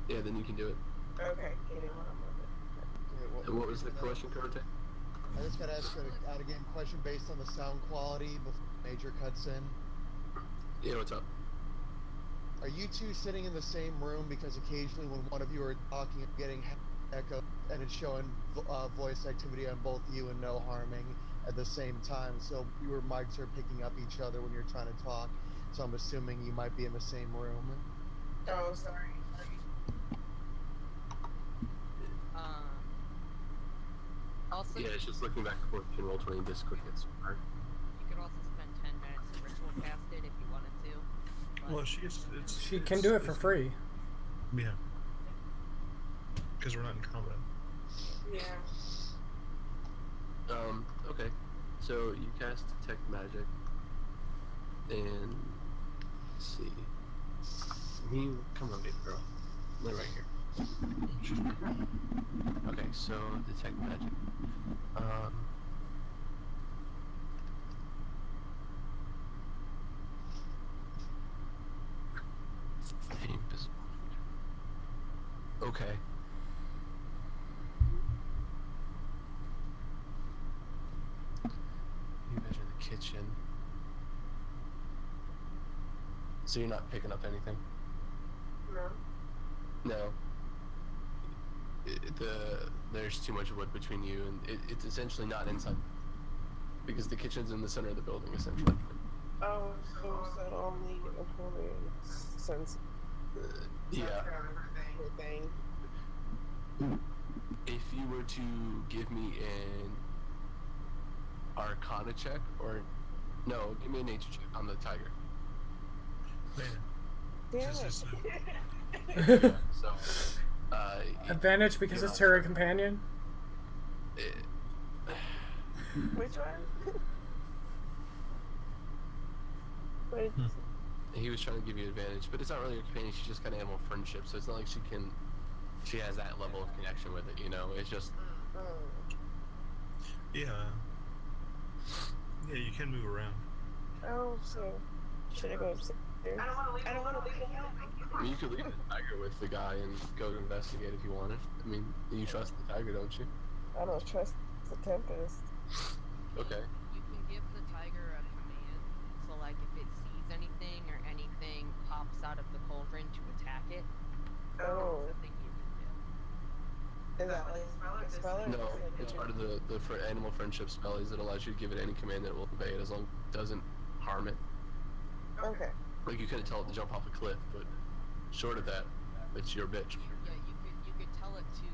Yeah, then you can do it. Okay, give me 1 moment. Okay, And what was the question, Karate? I just gotta ask a out again question based on the sound quality before Major cuts in. Yeah, what's up? Are you two sitting in the same room? Because occasionally when one of you are talking, I'm getting echo, and it's showing voice activity on both you and no harming at the same time. So your mics are picking up each other when you're trying to talk. So I'm assuming you might be in the same room. Oh, sorry. Also, Yeah, it's just looking back and forth. You can roll 20 and Discord gets hard. you could also spend 10 minutes to ritual cast it if you wanted to. But Well, She can do it for free. Yeah. Because we're not in combat. Yeah. Okay. So you cast Detect Magic. And let's see. Come on, baby girl. Lay right here. Okay, so Detect Magic. Invisible. Okay. You measure the kitchen. So you're not picking up anything? No. No. There's too much wood between you, and it's essentially not inside. Because the kitchen's in the center of the building, essentially. Oh, so only opponent sense Yeah. thing. If you were to give me an Arcana check, or no, give me a nature check on the tiger. Man. Damn This it. is, So, Advantage because you're it's not her sure. companion. Which one? Wait, He was trying to give you advantage, but it's not really your companion. She's just got animal friendship, so it's not like she can she has that level of connection with it. You know, it's just Yeah. Yeah, you can move around. Oh, so should I go upstairs? I don't want to leave him. I mean, you could leave the tiger with the guy and go to investigate if you wanted. I mean, you trust the tiger, don't you? I don't trust the Tempest. Okay. You can give the tiger a command. So, like, if it sees anything or anything pops out of the cauldron to attack it, Oh, that's the thing you can do. is that like a spell? Or No, is it it's like part of the animal friendship spell. Is it allows you to give it any command that will obey it as long as it doesn't harm it. Okay. Like you couldn't tell it to jump off a cliff, but short of that, it's your bitch. Yeah, you could tell it to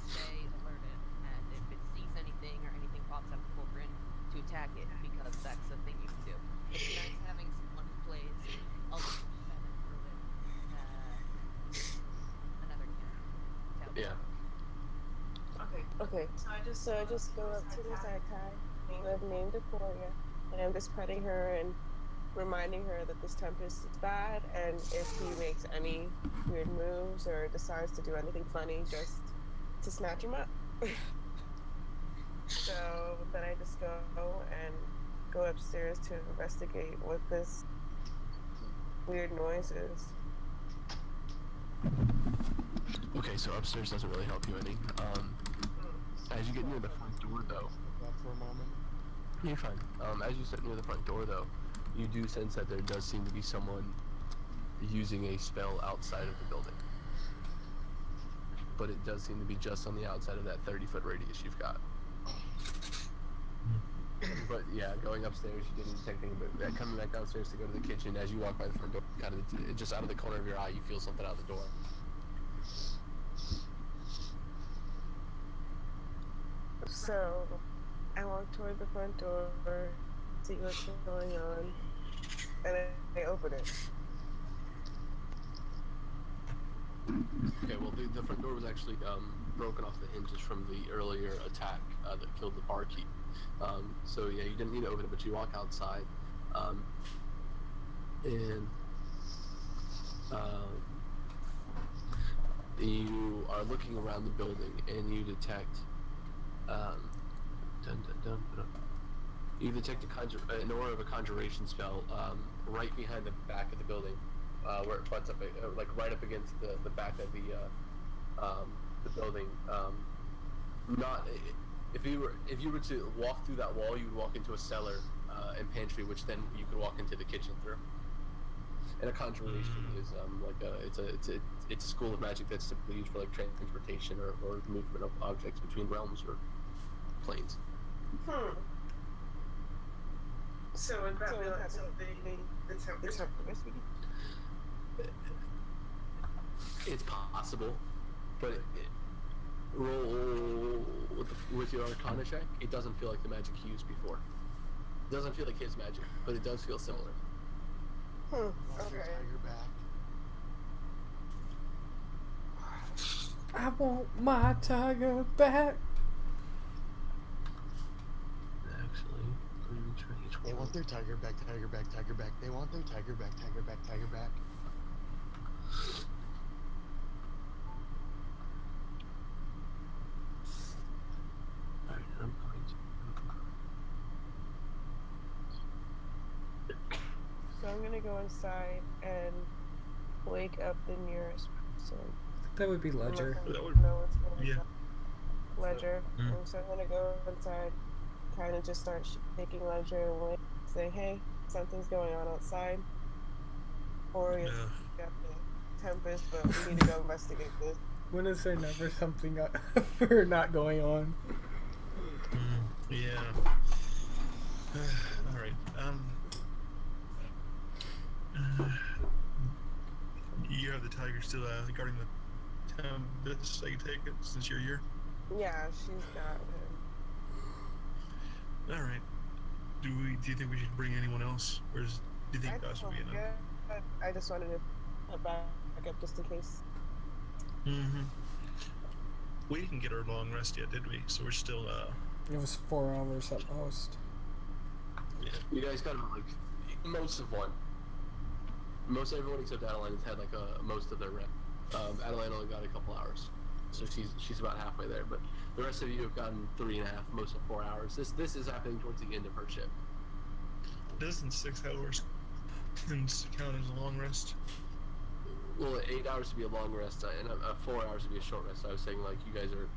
stay alerted, and if it sees anything or anything pops out of the cauldron, to attack it, because that's the thing you can do. It's nice having someone who plays Ultimate Venom with another character. Yeah. Okay. So I just go up to the Zakai, who I've named Aquaria, and I'm just petting her and reminding her that this Tempest is bad, and if he makes any weird moves or decides to do anything funny, just to snatch him up. So then I just go and go upstairs to investigate what this weird noise is. Okay, so upstairs doesn't really help you any. As you get near the front door, though, That for a moment. you're fine. As you sit near the front door, though, you do sense that there does seem to be someone using a spell outside of the building. But it does seem to be just on the outside of that 30-foot radius you've got. But yeah, going upstairs, you didn't detect anything. But coming back downstairs to go to the kitchen, as you walk by the front door, kind of just out of the corner of your eye, you feel something out the door. So I walk toward the front door, see what's going on, and I open it. Okay, well, the front door was actually broken off the hinges from the earlier attack that killed the barkeep. So yeah, you didn't need to open it, but you walk outside, and you are looking around the building, and you detect you detect an aura of a conjuration spell right behind the back of the building, where it butts up, like right up against the back of the building. Not if you were to walk through that wall, you would walk into a cellar and pantry, which then you could walk into the kitchen through. And a conjuration is it's a school of magic that's typically used for like transportation or movement of objects between realms or planes. So would that be like something the Tempest It's possible, but roll with your Arcana check. It doesn't feel like the magic he used before. It doesn't feel like his magic, but it does feel similar. Want your Okay. tiger back? I want my tiger back. Actually, They want their tiger back, tiger back, tiger back. They want their tiger back, tiger back, tiger back. Alright, I'm going to. So I'm gonna go inside and wake up the nearest person. That would be Ledger. I'm not That gonna would- know what's going yeah. on. Ledger. Mm. And so I'm gonna go inside, kind of just start shaking Ledger and wake, say, hey, something's going on outside. Or it's Yeah. got the Tempest, but we need to go investigate this. When is there never something for not going on? Yeah. All right. You have the tiger still guarding the Tempest. I can take it since you're here. Yeah, she's got him. All right. Do you think we should bring anyone else, or do you think I us think would be we're enough? good. I just wanted to back up just in case. Mm-hmm. We didn't get our long rest yet, did we? So we're still It was 4 hours at most. yeah. You guys got like most of one. Most everyone except Adeline has had like most of their rest. Adeline only got a couple hours. So she's about halfway there, but the rest of you have gotten 3.5, most of 4 hours. This is happening towards the end of her shift. Doesn't 6 hours count as a long rest? Well, 8 hours to be a long rest, and 4 hours to be a short rest. So I was saying, like, you guys are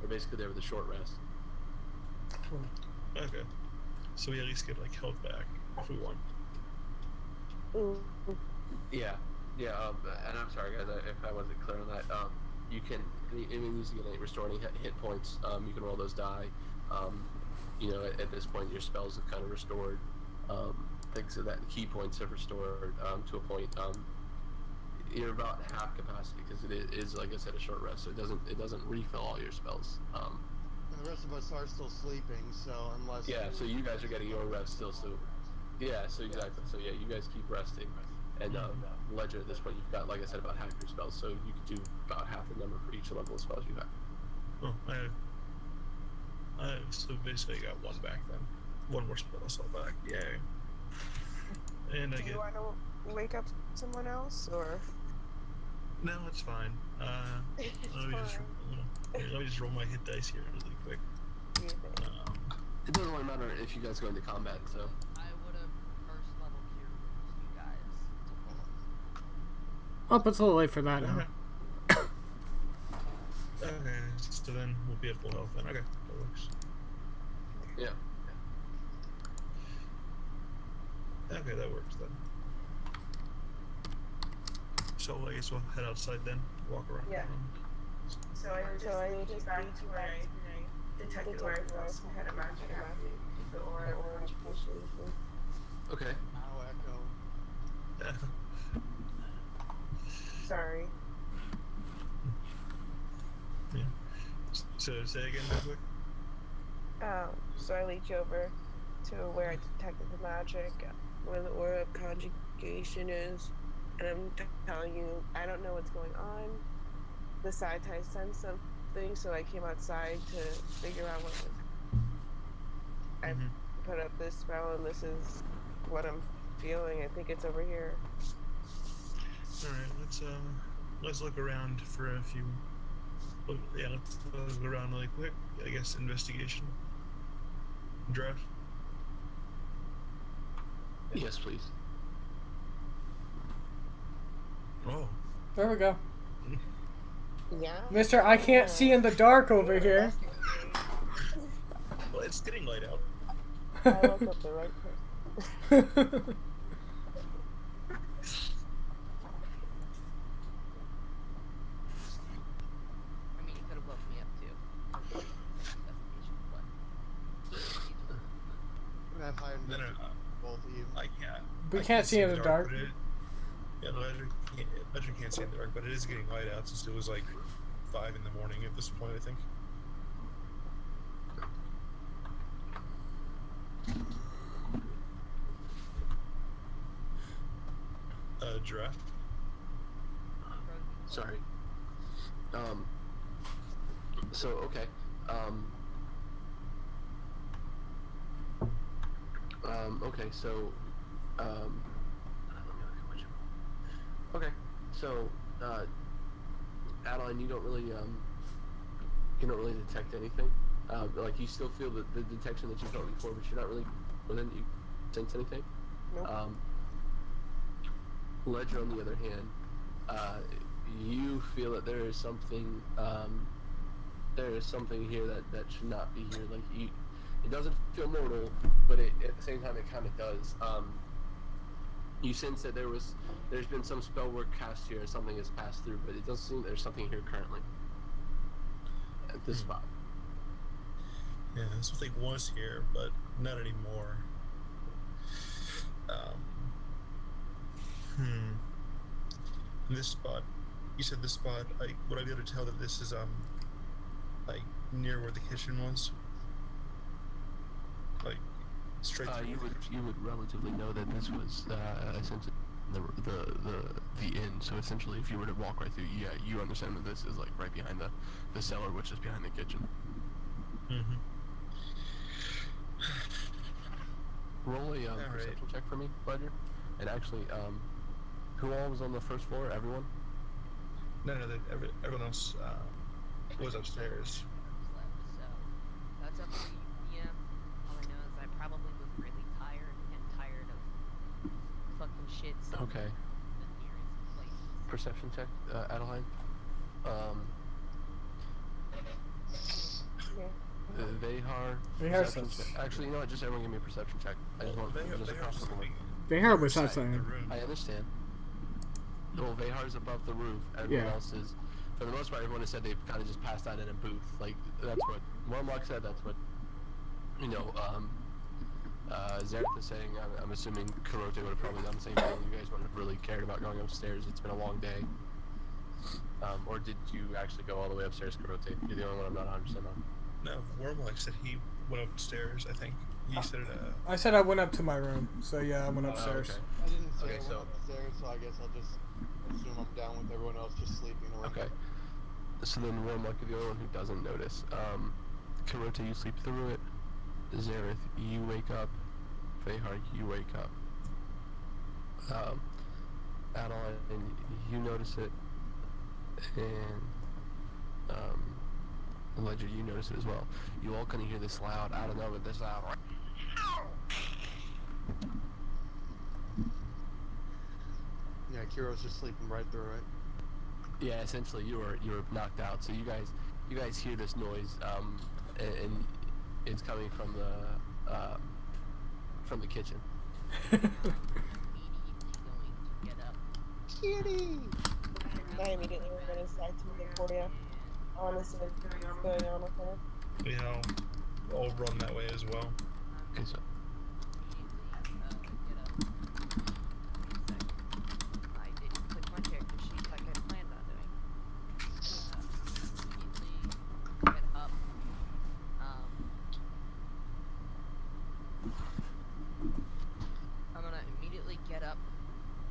basically there with a short rest. Okay. So we at least get, like, health back if we want. Yeah. And I'm sorry, guys, if I wasn't clear on that. You can, using restoring hit points, you can roll those die. At this point, your spells have kind of restored. Things so that key points have restored to a point. You're about half capacity because it is, like I said, a short rest, so it doesn't refill all your spells. And the rest of us are still sleeping, so unless... Yeah, so you guys are getting your rest still, so... Yeah, so exactly. So yeah, you guys keep resting. And Ledger, at this point, you've got, like I said, about half your spells, so you can do about half the number for each level of spells you have. Oh, so basically I got one back then. One more spell back, yay. And Do you want to wake up someone else, or? No, it's fine. Let me just roll my hit dice here really quick. It doesn't really matter if you guys go into combat, so... I would have first level cured you guys to full. Oh, but it's a little late for that now. Okay, so then we'll be at full health then. Okay, that works. Yeah. Okay, that works then. So I guess we'll head outside then, walk around. Yeah. So I would just back to where I detected where I felt some kind of magic happening. The aura orange pulsation. Okay. I'll echo. Sorry. Yeah. So say again real quick. So I lead you over to where I detected the magic, where the aura of conjugation is, and I'm telling you, I don't know what's going on. The side tie sensed something, so I came outside to figure out what was. I put up this spell, and this is what I'm feeling. I think it's over here. All right, let's look around for a few. Yeah, let's look around really quick. I guess investigation. Draft. Yes, please. Oh. There we go. Yeah. Mister, I can't see in the dark over here. Well, it's getting light out. I woke up the right person. I mean, you could have woke me up too. Investigation, but I have high No, both of you. I can't. We I can't see in the dark. but Ledger can't see in the dark, but it is getting light out since it was like 5 in the morning at this point, I think. Giraffe. Sorry. So, okay. Okay, so, okay, so, Adeline, you don't really detect anything. Like, you still feel the detection that you felt before, but you're not really, well, then you sense anything? Nope. Ledger, on the other hand, you feel that there is something here that should not be here. Like, it doesn't feel mortal, but at the same time, it kind of does. You sense that there's been some spell work cast here, something has passed through, but it doesn't seem there's something here currently at this spot. Yeah, something was here, but not anymore. This spot, you said this spot, would I be able to tell that this is, like, near where the kitchen was? Like, straight through? You would relatively know that this was, essentially the inn, so essentially if you were to walk right through, yeah, you understand that this is, like, right behind the cellar, which is behind the kitchen. Roll a perception check for me, Ledger. And actually, who all was on the first floor? Everyone? No, everyone else was upstairs. Left, so that's up to you, DM. All I know is I probably was really tired and tired of fucking shit. So Okay. the nearest places. Perception check, Adeline. Yeah. Vehar. Vehar perception says- check. Actually, you know what? Just everyone give me a perception check. I just want They just are across the board. sleeping Behar was outside outside. the room. I understand. Well, Vehar's above the roof. Everyone Yeah. else is, for the most part, everyone has said they've kind of just passed out in a booth. Like, that's what Warlock said. That's what, you know, Zareth is saying. I'm assuming Kurote would have probably done the same thing. You guys wouldn't have really cared about going upstairs. It's been a long day. Or did you actually go all the way upstairs, Kurote? You're the only one I'm not 100% on. No, Wormlock said he went upstairs, I think. He said, I said I went up to my room, so yeah, I went upstairs. okay. I didn't say Okay, I went so- upstairs, so I guess I'll just assume I'm down with everyone else just sleeping in the room. Okay. So then Warlock is the only one who doesn't notice. Kurote, you sleep through it. Zareth, you wake up. Vehar, you wake up. Adeline, you notice it. And, Ledger, you notice it as well. You all kind of hear this loud, I don't know, but this loud. Yeah, Kiro's just sleeping right through it. Yeah, essentially you were knocked out. So you guys hear this noise, and it's coming from the kitchen. Immediately going to get up. Kitty! I immediately went inside to Victoria. I want to see what's going on with her. you know, I'll run that way as well. Okay, so I didn't click my character sheet like I planned on doing. Immediately get up. I'm gonna immediately get up,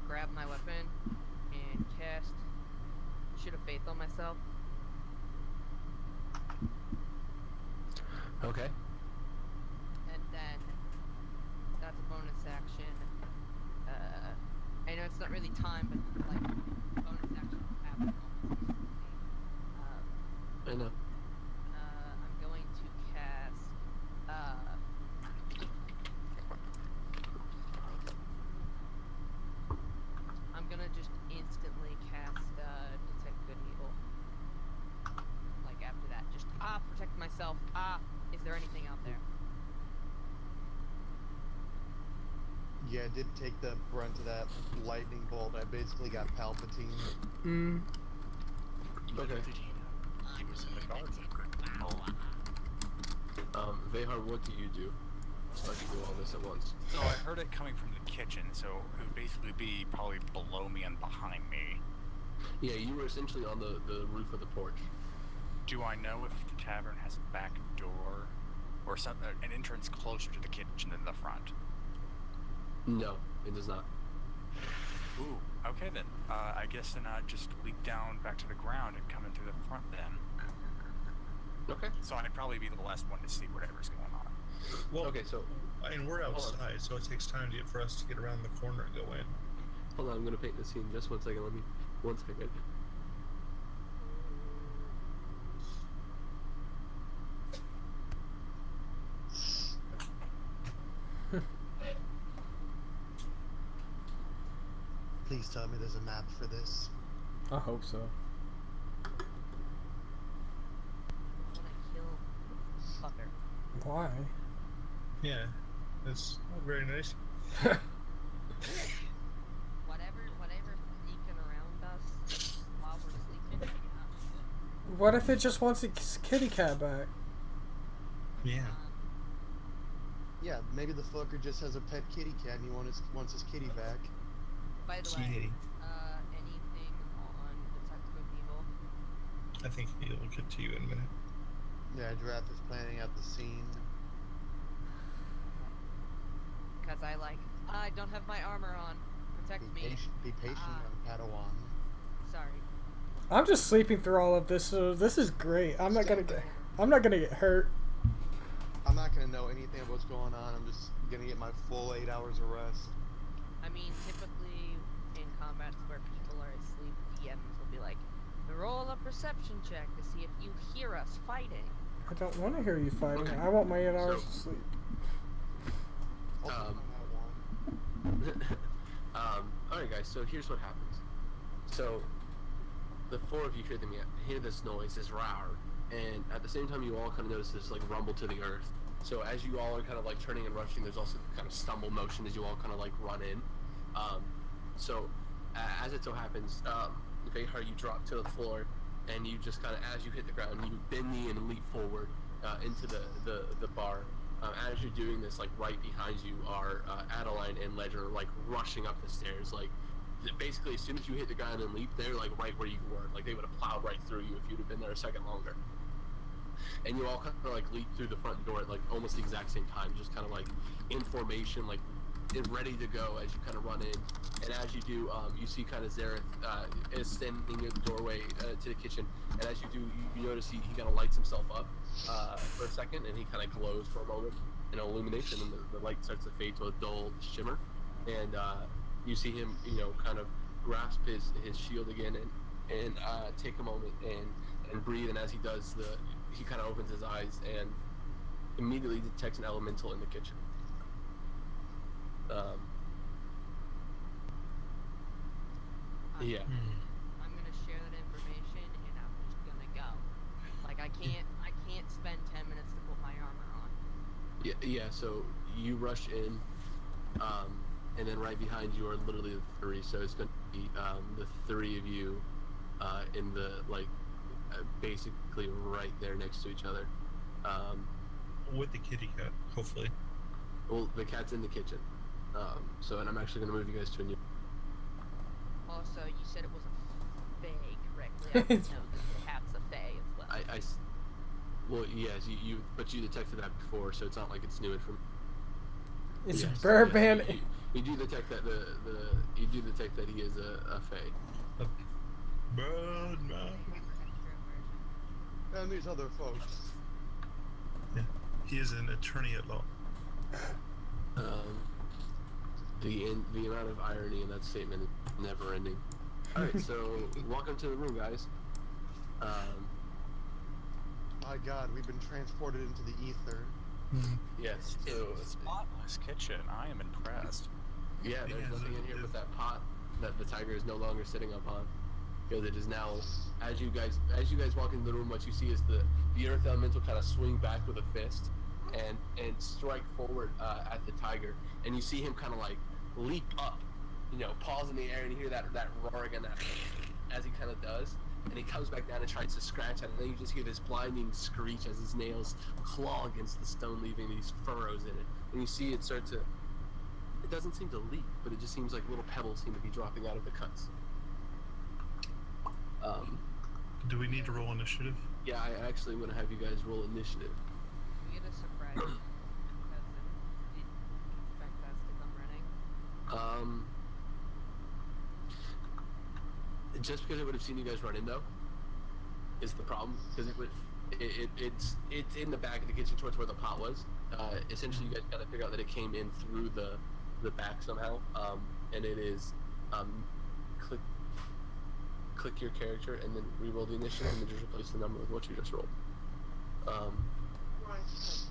grab my weapon, and cast Shoot of Faith on myself. okay. And then that's a bonus action. I know it's not really time, but like bonus action happen almost instantly. I know. I'm going to cast. I'm gonna just instantly cast Detect Good and Evil. Like after that, just protect myself. Is there anything out there? Yeah, I did take the brunt of that lightning bolt. I basically got Palpatine. Mm. Okay. Vehar, what do you do? So I can do all this at once. So I heard it coming from the kitchen, so it would basically be probably below me and behind me. Yeah, you were essentially on the roof of the porch. Do I know if the tavern has a back door or some an entrance closer to the kitchen than the front? No, it does not. Ooh, okay then. I guess then I'd just leap down back to the ground and come in through the front then. Okay. So I'd probably be the last one to see whatever's going on. Well, Okay, so I mean, we're outside, so it takes time for us to get around the corner and go in. hold on, I'm gonna paint the scene. Just 1 second. Let me. 1 second. Please tell me there's a map for this. I hope so. I wanna kill fucker. Why? Yeah, that's very nice. Whatever's sneaking around us while we're sleeping. What if it just wants its kitty cat back? Yeah. Yeah, maybe the fucker just has a pet kitty cat and he wants his kitty back. By the way, Kitty. anything on Detect Good and Evil? I think he'll get to you in a minute. Yeah, Drath is planning out the scene. Because I don't have my armor on. Protect me. Be patient, young Padawan. Sorry. I'm just sleeping through all of this, so this is great. I'm not gonna get hurt. I'm not gonna know anything of what's going on. I'm just gonna get my full 8 hours of rest. I mean, typically in combats where people are asleep, DMs will be like, Roll a perception check to see if you hear us fighting. I don't want to hear you fighting. Okay. I want my 8 hours So- of sleep. Also Um, on that one. Alright guys, so here's what happens. So, the 4 of you hear this noise, this roar, and at the same time you all kind of notice this like rumble to the earth. So as you all are kind of like turning and rushing, there's also kind of stumble motion as you all kind of like run in. As it so happens, Vehar, you drop to the floor, and you just kind of, as you hit the ground, you bend knee and leap forward into the bar. As you're doing this, like right behind you are Adeline and Ledger, like rushing up the stairs. Like basically, as soon as you hit the ground and leap, they're like right where you were. Like they would have plowed right through you if you'd have been there a second longer. And you all kind of like leap through the front door at like almost the exact same time, just kind of like in formation, like ready to go as you kind of run in. And as you do, you see kind of Zareth is standing near the doorway to the kitchen. And as you do, you notice he kind of lights himself up for a second, and he kind of glows for a moment in illumination, and the light starts to fade to a dull shimmer. And you see him, kind of grasp his shield again and take a moment and breathe. And as he does, he kind of opens his eyes and immediately detects an elemental in the kitchen. Yeah. I'm gonna share that information, and I'm just gonna go. Like I can't spend 10 minutes to put my armor on. Yeah. So you rush in, and then right behind you are literally the 3. So it's gonna be the 3 of you in the basically right there next to each other. With the kitty cat, hopefully. Well, the cat's in the kitchen. And I'm actually gonna move you guys to a new. Also, you said it was a fae, correctly? I didn't know that the cat's a fae as well. Well, yes, but you detected that before, so it's not like it's new information. It's Yes, Burban. yes, you do detect that you do detect that he is a fae. Birdman. And these other folks. Yeah. He is an attorney at law. The amount of irony in that statement is never ending. All right, so welcome to the room, guys. My God, we've been transported into the ether. Yes. So Spotless kitchen. I am impressed. yeah, there's Yeah, nothing in here but that pot that the tiger is no longer sitting upon, because it is now. As you guys walk into the room, what you see is the earth elemental kind of swing back with a fist and strike forward at the tiger, and you see him kind of like leap up, paws in the air, and you hear that roar again, as he kind of does, and he comes back down and tries to scratch at it, and then you just hear this blinding screech as his nails claw against the stone, leaving these furrows in it, and you see it start to. It doesn't seem to leak, but it just seems like little pebbles seem to be dropping out of the cuts. Do we need to roll initiative? Yeah, I actually want to have you guys roll initiative. We get a surprise because it didn't expect us to come running. Just because I would have seen you guys run in though, is the problem, because it's in the back of the kitchen towards where the pot was. Essentially, you guys got to figure out that it came in through the back somehow, and it is click your character and then re-roll the initiative and then just replace the number with what you just rolled.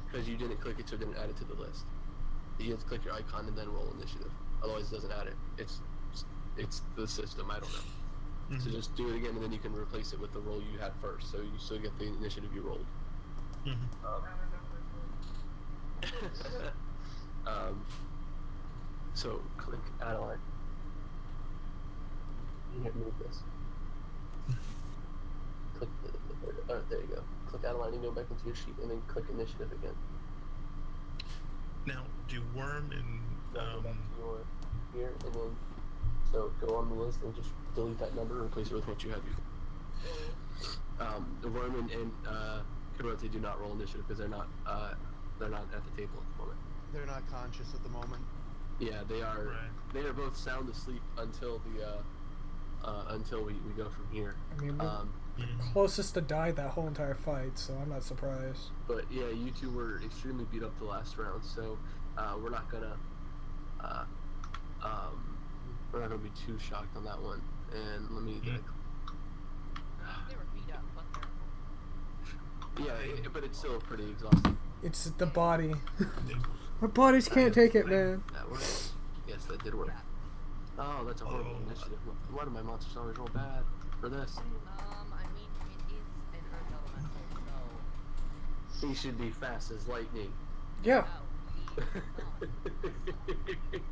Because you didn't click it, so it didn't add it to the list. You have to click your icon and then roll initiative. Otherwise, it doesn't add it. It's the system. I don't know. Mm-hmm. So just do it again, and then you can replace it with the roll you had first. So you still get the initiative you rolled. So click Adeline. You can't move this. Click there you go. Click Adeline and go back into your sheet, and then click initiative again. Now, do Worm and Go back to your here, and then so go on the list and just delete that number and replace it with what you had before. The Worm and Karote do not roll initiative because they're not at the table at the moment. They're not conscious at the moment. Yeah, they are. Right. They are both sound asleep until we go from here. I mean, we're closest to die that whole entire fight, so I'm not surprised. But yeah, you two were extremely beat up the last round, so we're not gonna be too shocked on that one. And let me They were beat up, but they're Yeah, but it's still pretty exhausting. It's the body. Yeah. Our bodies can't take it, man. That worked. Yes, that did work. Oh, that's a horrible initiative. Why do my monsters always roll bad for this? I mean, it is an earth elemental, so He should be fast as lightning. Yeah. no, he is not.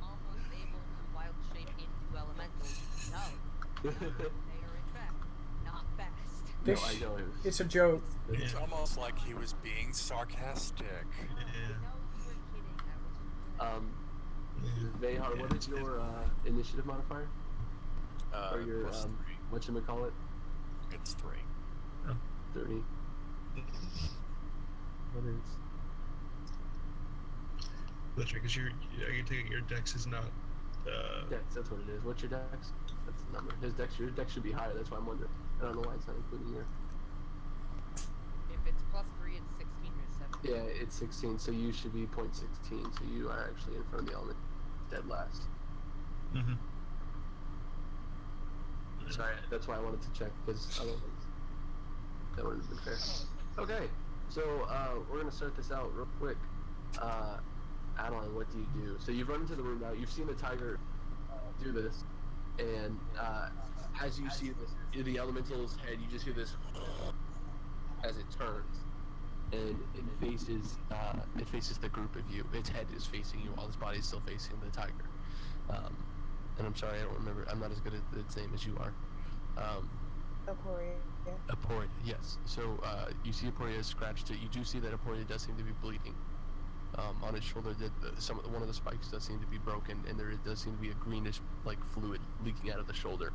Almost able to wild shape into elementals. No, they are in fact not fast. No, This I know it. It's a joke. It's almost like he was being sarcastic. I know you were kidding. I was. Vehar, what is your initiative modifier? Or your Plus 3. whatchamacallit? It's 3. 30. What is? That's right, because you're taking your dex is not. Dex, that's what it is. What's your dex? That's the number. Your dex should be higher, that's why I'm wondering. I don't know why it's not including here. If it's plus 3, it's 16 or 17. Yeah, it's 16, so you should be 0.16, so you are actually in front of the element dead last. Mm-hmm. Sorry, that's why I wanted to check, because otherwise that wouldn't have been fair. Okay, so we're going to start this out real quick. Adeline, what do you do? So you've run into the room now, you've seen the tiger do this, and as you see this, the elemental's head, you just hear this as it turns, and it faces the group of you. Its head is facing you, while its body is still facing the tiger. And I'm sorry, I don't remember. I'm not as good at its name as you are. Aporia. Yeah. Aporia, yes. So you see Aporia has scratched it. You do see that Aporia does seem to be bleeding. On its shoulder, one of the spikes does seem to be broken, and there does seem to be a greenish like fluid leaking out of the shoulder.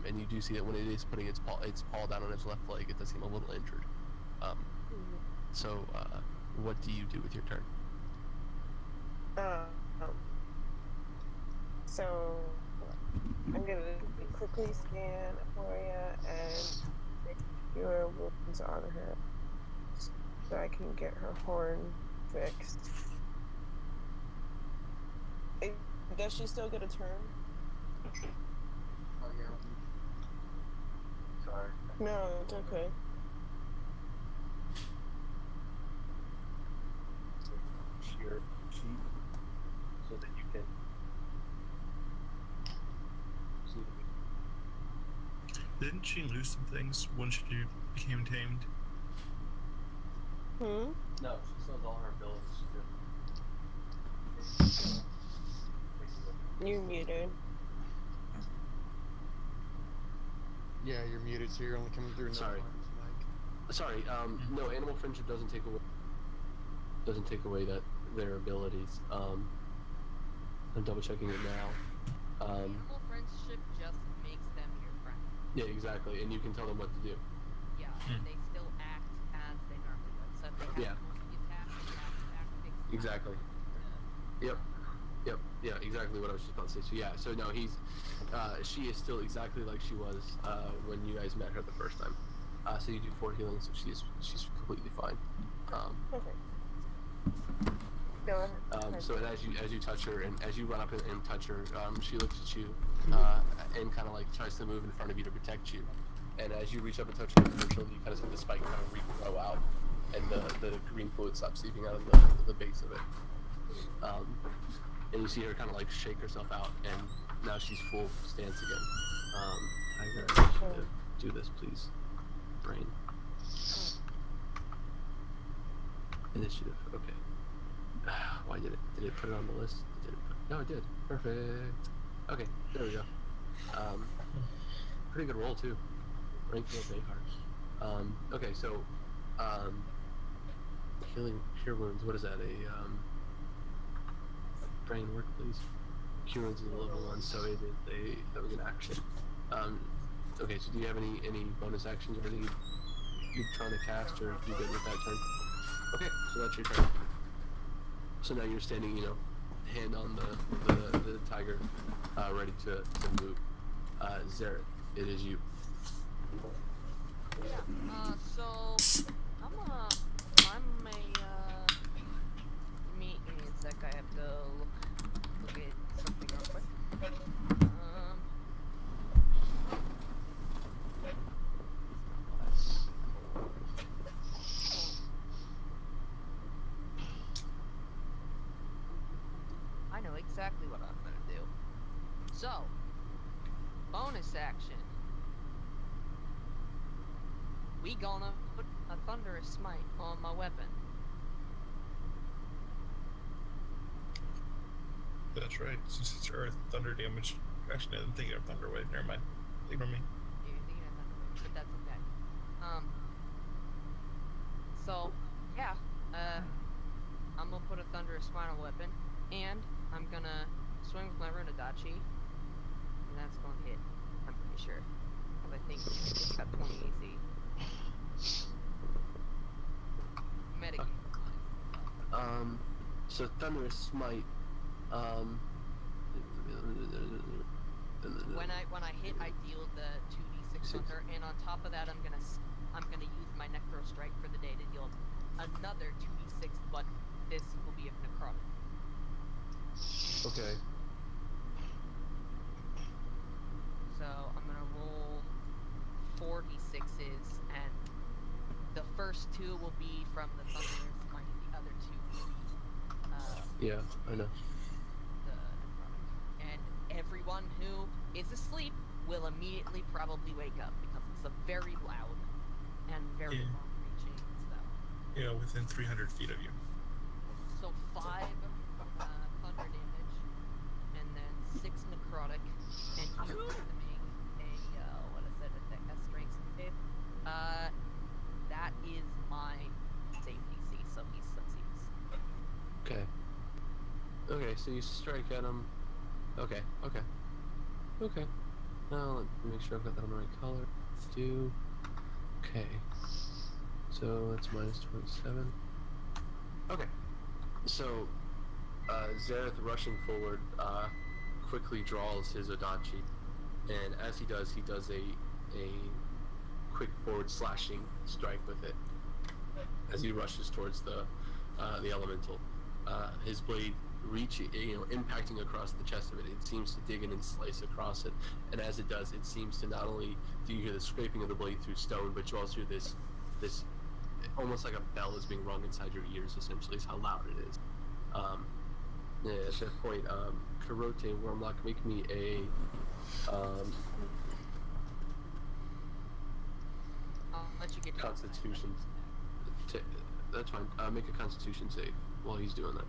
And you do see that when it is putting its paw down on its left leg, it does seem a little injured. So what do you do with your turn? So I'm gonna quickly scan Aporia and your wounds on her, so I can get her horn fixed. Does she still get a turn? Oh yeah. Sorry. No, it's okay. Your key, so that you can see. Didn't she lose some things when she became tamed? Hmm? No, she still has all her abilities. You muted. Yeah, you're muted, so you're only coming through. Sorry. Sorry. No, animal friendship doesn't take away that their abilities. I'm double checking it now. Animal friendship just makes them your friend. Yeah, exactly, and you can tell them what to do. Yeah, and they still act as they normally would. So if they have Yeah. to multi-attack, they have to act fixed. Exactly. Yep. Yeah, exactly what I was just about to say. So yeah, so no, she is still exactly like she was when you guys met her the first time. So you do 4 healing, so she's completely fine. Perfect. Go ahead. So as you touch her, and as you run up and touch her, she looks at you and kind of like tries to move in front of you to protect you. And as you reach up and touch her shoulder, you kind of see the spike kind of regrow out, and the green fluid stops seeping out of the base of it. And you see her kind of like shake herself out, and now she's full stance again. Tiger, initiative. Do this, please. Brain. Initiative. Okay. Why did it put it on the list? No, it did. Perfect. Okay, there we go. Pretty good roll too. Ranking of Vehar. Okay, so healing cure wounds. What is that? A brain work, please. Cure wounds is a level 1, so that was an action. Okay, so do you have any bonus actions or anything you're trying to cast, or you good with that turn? Okay, so that's your turn. So now you're standing, hand on the tiger, ready to move. Zareth, it is you. So give me a sec. I have to look at something real quick. know exactly what I'm gonna do. So, bonus action. We gonna put a thunderous smite on my weapon. That's right. Since it's earth, thunder damage. Actually, I'm thinking of thunder wave. Never mind. Ignore me. You're thinking of thunder wave, but that's okay. So, yeah, I'm gonna put a thunderous smite on my weapon, and I'm gonna swing with my Runadachi, and that's gonna hit. I'm pretty sure, because I think it's got 20 AC. Metagame. So Thunderous Smite, When I hit, I deal the 2d6 thunder, and on top of that, I'm gonna use my Necro Strike for the day to deal another 2d6, but this will be of necrotic. okay. So I'm gonna roll 4d6s, and the first two will be from the thunderous smite, the other two will be Yeah, I know. the necrotic. And everyone who is asleep will immediately probably wake up because it's a very loud and very Yeah. long-reaching spell. Yeah, within 300 feet of you. So 5 thunder damage, and then 6 necrotic, and he's going to make a what is it? A strength save. That is my save DC, so he succeeds. Okay. Okay, so you strike at him. Okay. Now let me make sure I've got that on the right color. Do. Okay. So that's minus 27. Okay. So, Zareth rushing forward, quickly draws his Odachi, and as he does a quick forward slashing strike with it as he rushes towards the elemental. His blade impacting across the chest of it. It seems to dig in and slice across it, and as it does, it seems to not only do you hear the scraping of the blade through stone, but you also hear this almost like a bell is being rung inside your ears. Essentially, is how loud it is. At that point, Karote Wormlock, make me a I'll let you get to Constitution. That's fine. Make a Constitution save while he's doing that.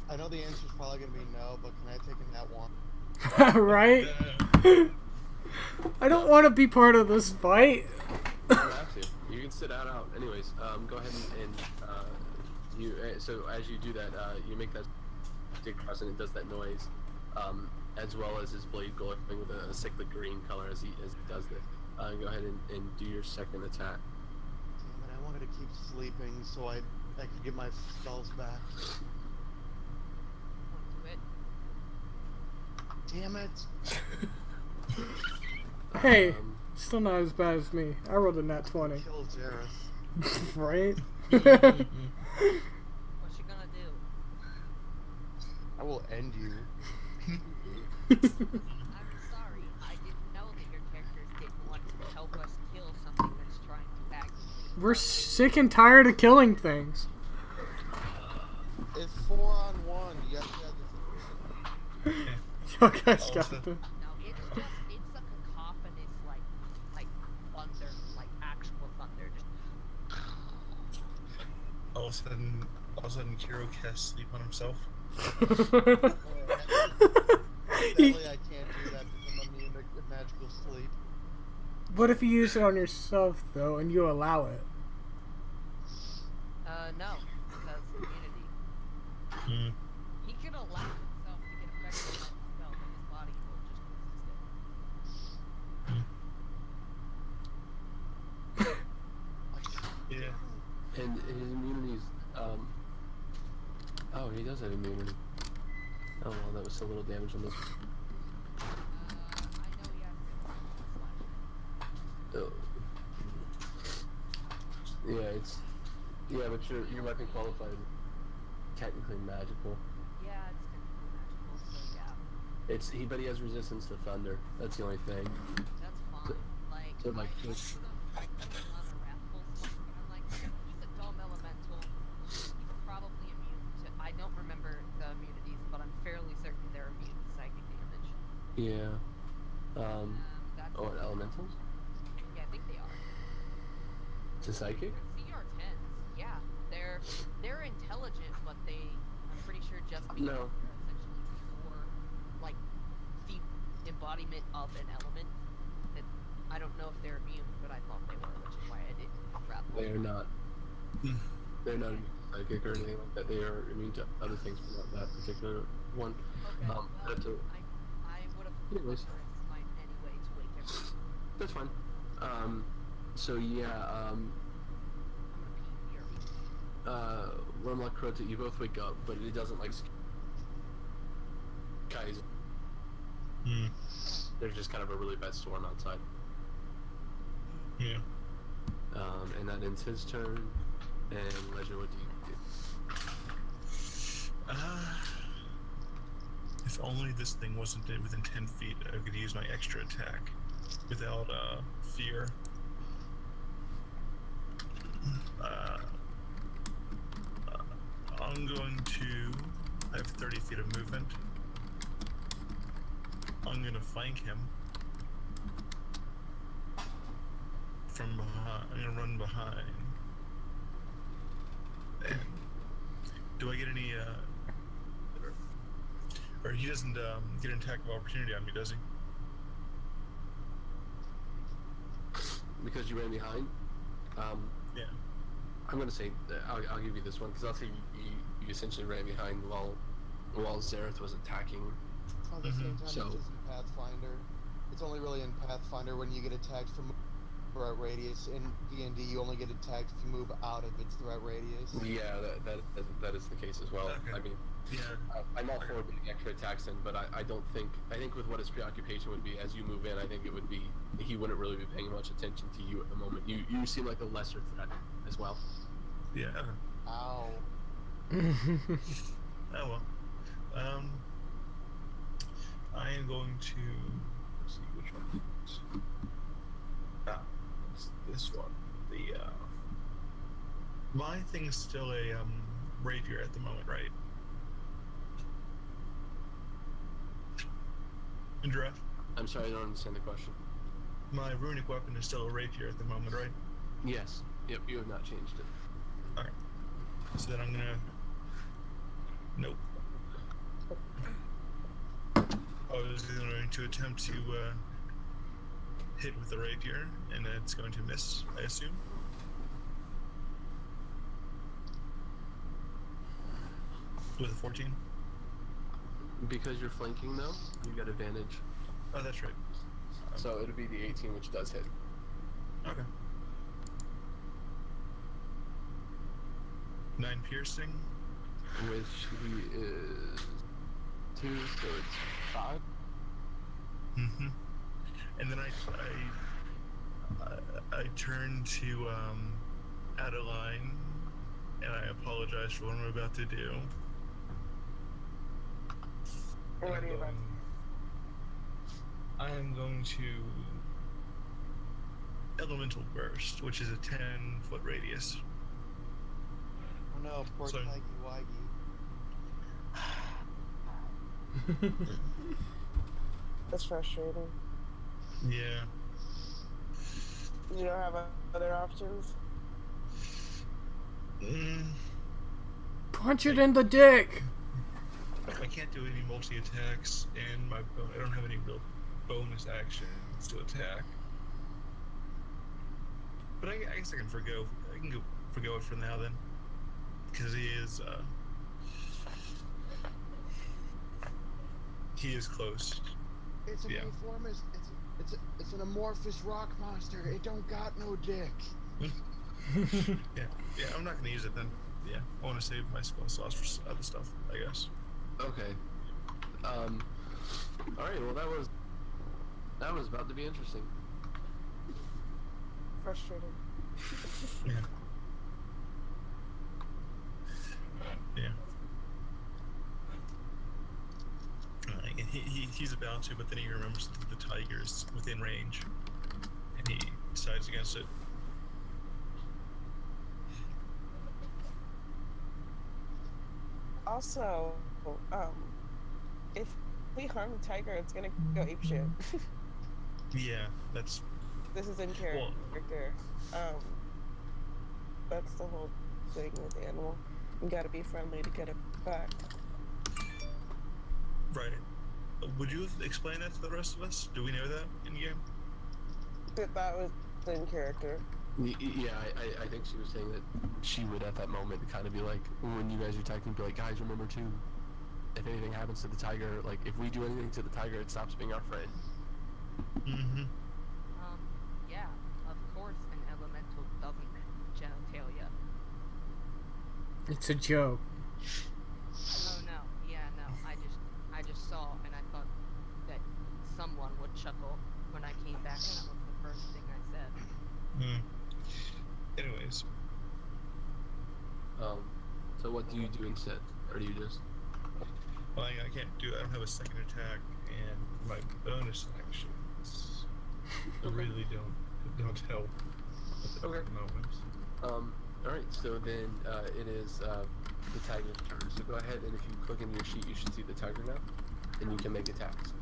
I know the answer's probably gonna be no, but can I take a nat 1? Right? I don't want to be part of this fight. You don't have to. You can sit that out. Anyways, go ahead and you. So as you do that, you make that dig across, and it does that noise, as well as his blade glowing with a cyclic green color as he does this. Go ahead and do your second attack. Damn it, I wanted to keep sleeping so I could get my spells back. do it. Damn it! Hey, still not as bad as me. I rolled a nat 20. Kill Jareth. Right? What's she gonna do? I will end you. I'm sorry, I didn't know that your characters didn't want to help us kill something that's trying to act. We're sick and tired of killing things. It's 4-on-1. You have to have this. You guys got Also- the... No, it's a cacophonous like thunder, like actual thunder. Just All of a sudden, Kiro casts sleep on himself. Sadly, I can't do that because I'm immune to magical sleep. What if you use it on yourself, though, and you allow it? no, because immunity. Hmm. He could allow himself to get affected by the spell, but his body will just resist it. Yeah. And his immunity's oh, he does have immunity. Oh well, that was so little damage on this. I know he has Oh. Yeah, but your weapon qualified technically magical. Yeah, it's technically magical, so yeah. But he has resistance to thunder. That's the only thing. That's fine. Like, So, like, I just- could've on a wrathful smoke, but I'm like, he's a dumb elemental. He's probably immune to. I don't remember the fairly certain they're immune to psychic damage. Yeah. That's Oh, and elementals? yeah, I think they are. To psychic? They're CR10s. Yeah, they're intelligent, but I'm pretty sure just because No. they're essentially like the embodiment of an element. That I don't know if they're immune, but I thought they were, which is why I didn't grab them. They are not. They're not immune to psychic or anything like that. They are immune to other things, but not that particular one. Okay, well, That's a- I would have Anyways. referenced mine anyway to wake everyone. That's fine. So yeah, I'm gonna pee here. Wormlock Crota, you both wake up, but it doesn't like guys. Hmm. There's just kind of a really bad storm outside. Yeah. And that ends his turn. And Legend, what do you do? If only this thing wasn't within 10 feet, I could use my extra attack without fear. I'm going to. I have 30 feet of movement. I'm going to flank him from behind. I'm going to run behind. And do I get any? Or he doesn't get an attack of opportunity on me, does he? Because you ran behind. Yeah. I'm gonna say I'll give you this one because I'll say you essentially ran behind while Zareth was attacking. At the same time, So- it's just in Pathfinder. It's only really in Pathfinder when you get attacked from throughout radius. In D&D, you only get attacked if you move out of its threat radius. Yeah, that is the case as well. Okay. I mean, Yeah. I'm all for getting extra attacks in, but I think with what his preoccupation would be as you move in, I think it would be he wouldn't really be paying much attention to you at the moment. You seem like a lesser threat as well. Yeah. Ow. Oh well. I am going to. Let's see which one. It is. It's this one. The my thing's still a rapier at the moment, right? Giraffe. I'm sorry, I don't understand the question. My runic weapon is still a rapier at the moment, right? Yes. Yep. You have not changed it. Okay. So then I'm gonna. Nope. I was going to attempt to hit with the rapier, and it's going to miss, I assume. With a 14. Because you're flanking though, you got advantage. Oh, that's right. So it'll be the 18, which does hit. Okay. 9 piercing. Which he is 2, so it's 5. Mm-hmm. And then I turn to Adeline, and I apologize for what I'm about to do. What are you about? I am going to Elemental Burst, which is a 10-foot radius. Oh no, poor So- Tiggy Waggy. That's frustrating. Yeah. You don't have other options? Punch it in the dick. I can't do any multi-attacks, and I don't have any real bonus actions to attack. But I guess I can forgo. I can go forgo it for now then, because he is close. It's Yeah. amorphous. It's an amorphous rock monster. It don't got no dick. Yeah, I'm not gonna use it then. Yeah, I want to save my spell slots for other stuff, I guess. Okay. Alright, well that was about to be interesting. Frustrating. Yeah. Yeah. And he's about to, but then he remembers that the tiger is within range, and he decides against it. Also, if we harm the tiger, it's gonna go apeshit. Yeah, that's This is in character. That's the whole thing with the animal. You gotta be friendly to get it back. right. Would you explain that to the rest of us? Do we know that in game? That was in character. Yeah, I think she was saying that she would at that moment kind of be like, when you guys are attacking, be like, guys, remember too, if anything happens to the tiger, like if we do anything to the tiger, it stops being our friend. Mm-hmm. Yeah, of course an elemental doesn't genitalia. It's a joke. Oh no, yeah, no. I just saw and I thought that someone would chuckle when I came back and that was the first thing I said. Anyways, So what do you do instead? Or do you just... well, I can't do. I don't have a second attack, and my bonus actions really don't help at the moment. Alright, so then it is the tiger's turn. So go ahead and if you click in your sheet, you should see the tiger now. And you can make attacks.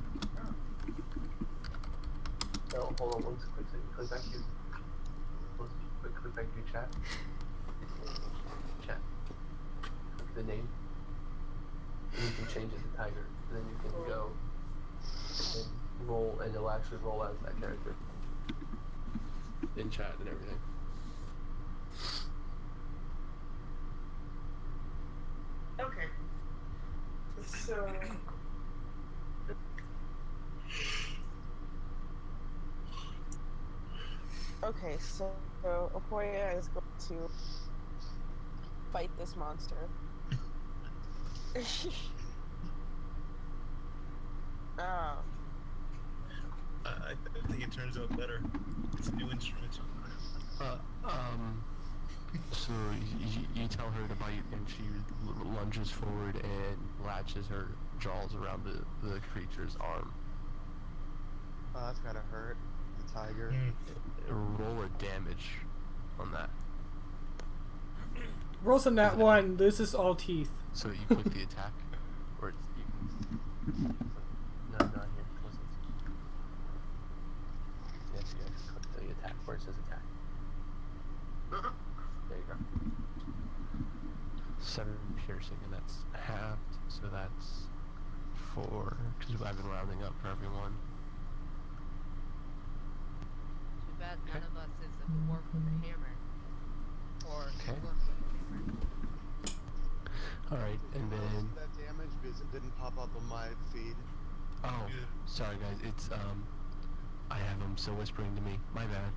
Oh, hold on one quick second. Click back here. Click back to your chat. Chat. Click the name. And you can change it to tiger. And then you can go and roll, and it'll actually roll as that character. In chat and everything. Okay. So. Okay, so Apoya is going to fight this monster. I think it turns out better. It's a new instrument. So you tell her to bite, and she lunges forward and latches her jaws around the creature's arm. Oh, that's gotta hurt. The tiger. Roll a damage on that. Rolls a nat 1. This is all teeth. So you click the attack, or it's, no, not here. Listen. Yes, you have to click the attack where it says attack. There you go. 7 piercing, and that's halved, so that's 4. Because I've been rounding up for everyone. Too bad none of us is a dwarf with a hammer. Or Okay. a dwarf with a hammer. Alright, and then... That damage because it didn't pop up on my feed. Oh, sorry guys, it's, I have him still whispering to me. My bad.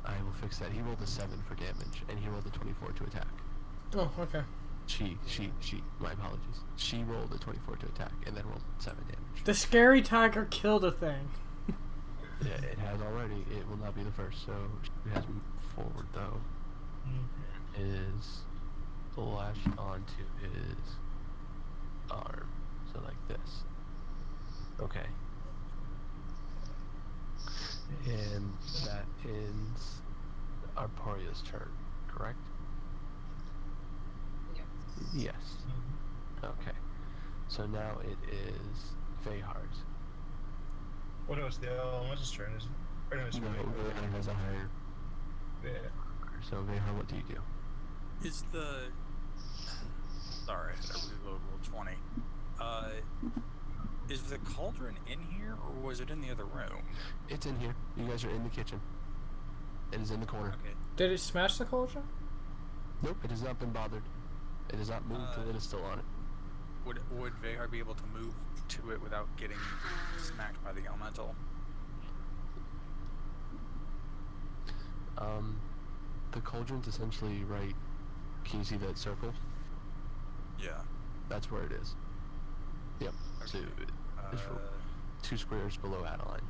I will fix that. He rolled a 7 for damage, and he rolled a 24 to attack. Oh, okay. She, my apologies. She rolled a 24 to attack, and then rolled 7 damage. The scary tiger killed a thing. Yeah, it has already. It will not be the first, so it has moved forward, though. Is lashed onto his arm, so like this. Okay. And that ends Arporia's turn, correct? Yes. Okay. So now it is Vehard's. Well, no, it's the elemental's turn, isn't it? Or no, it's No, Vehard. Vehard has a higher. Yeah. So Vehard, what do you do? Is the... Sorry, I had to reload roll 20. Is the cauldron in here, or was it in the other room? It's in here. You guys are in the kitchen. It is in the corner. Okay. Did it smash the cauldron? Nope, it has not been bothered. It has not moved till it is still on it. Would Vehar be able to move to it without getting smacked by the elemental? The cauldron's essentially right. Can you see that circle? Yeah. That's where it is. Yep. So it's 2 squares below Adeline.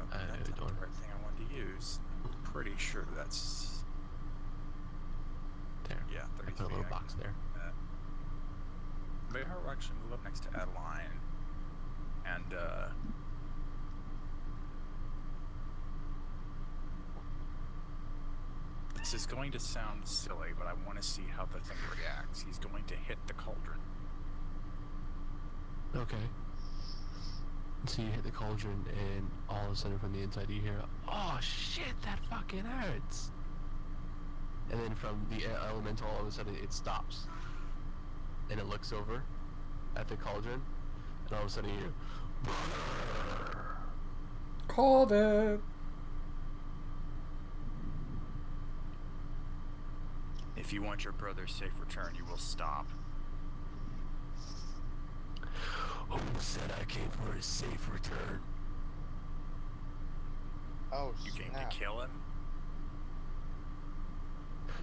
Okay, that's not the right thing I wanted to use. I'm pretty sure that's... There. Yeah, I 30 put a little box there. Vehar will actually move up next to Adeline. And, This is going to sound silly, but I want to see how the thing reacts. He's going to hit the cauldron. Okay. So you hit the cauldron, and all of a sudden from the inside you hear, "Oh shit, that fucking hurts!" And then from the elemental, all of a sudden it stops, and it looks over at the cauldron, and all of a sudden you hear, Called it. If you want your brother's safe return, you will stop. "Who said I came for a safe return?" Oh, You came snap. to kill him?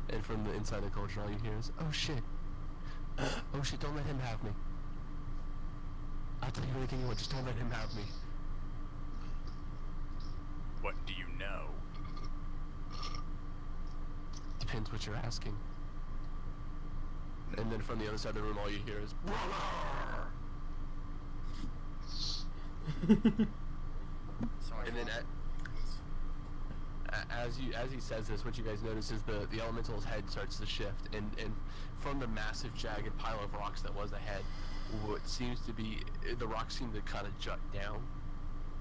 And from the inside the cauldron, all you hear is, "Oh shit. Oh shit, don't let him have me. I'll tell you anything you want, just don't let him have me." What do you know? Depends what you're asking. And then from the other side of the room, all you hear is, "Brother!" So And then as he says this, what you guys notice is the elemental's head starts to shift, and from the massive jagged pile of rocks that was ahead, what seems to be the rocks seem to kind of jut down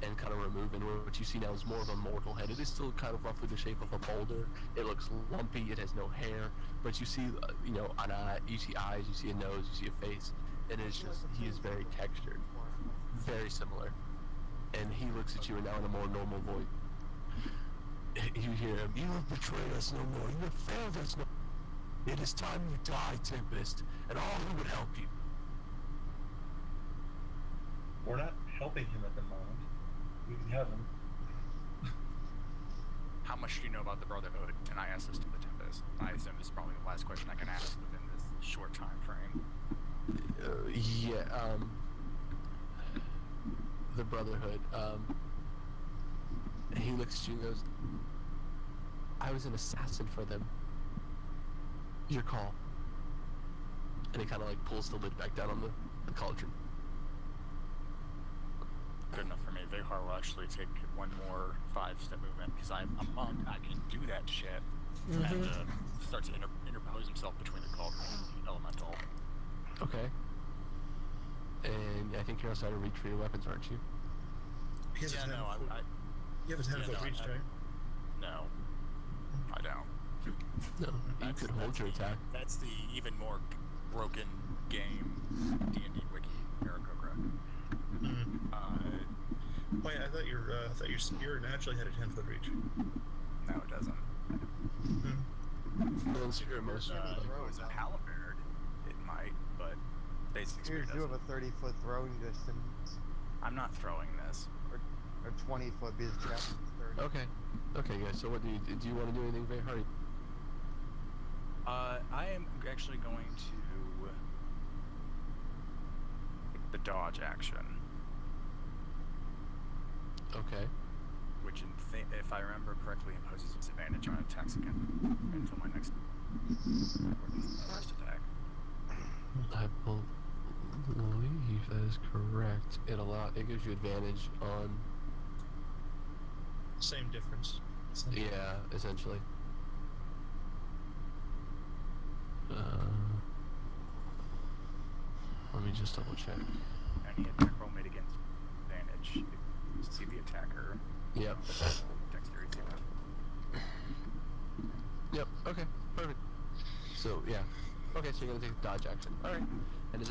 and kind of remove, and what you see now is more of a mortal head. It is still kind of roughly the shape of a boulder. It looks lumpy. It has no hair, but you see you see eyes, you see a nose, you see a face, and it's just he is very textured, very similar. And he looks at you now in a more normal voice. You hear him, "You have betrayed us no more. You have failed us no more. It is time you die, Tempest, and all who would help you." We're not helping him at the moment. We can have him. how much do you know about the Brotherhood? And I asked this to the Tempest. I assume this is probably the last question I can ask within this short time frame. The Brotherhood. He looks at you and goes, "I was an assassin for them. Your call." And he kind of like pulls the lid back down on the cauldron. Good enough for me. Vehar will actually take one more 5-step movement because I'm a monk. I can do that shit. And starts to interpose himself between the cauldron and the elemental. Okay. And I think you're outside of reach for your weapons, aren't you? He has a Yeah, 10 no, foot, I you have a 10 yeah, foot no, reach, I- right? no, I don't. No. You could hold your attack. That's the even more broken game D&D wiki. Miracogre. Wait, I thought your spear naturally had a 10 foot reach. No, it doesn't. Well, Spirit most If it was a halberd, it might, but basic spear Spears do have doesn't. a 30-foot throwing distance, I'm not throwing this. or 20-foot because javelin's 30. Okay, guys. So what do you want to do anything very hard? I am actually going to take the dodge action, Okay. which if I remember correctly imposes disadvantage on attacks again until my next first attack. I believe that is correct. It gives you advantage on. Same difference. Yeah, essentially. Let me just double check. Any attack roll made against advantage, you see the attacker. Yep. Dexterity saving. Yep. Okay. Perfect. So yeah. Okay, so you're gonna take the dodge action. All right. And is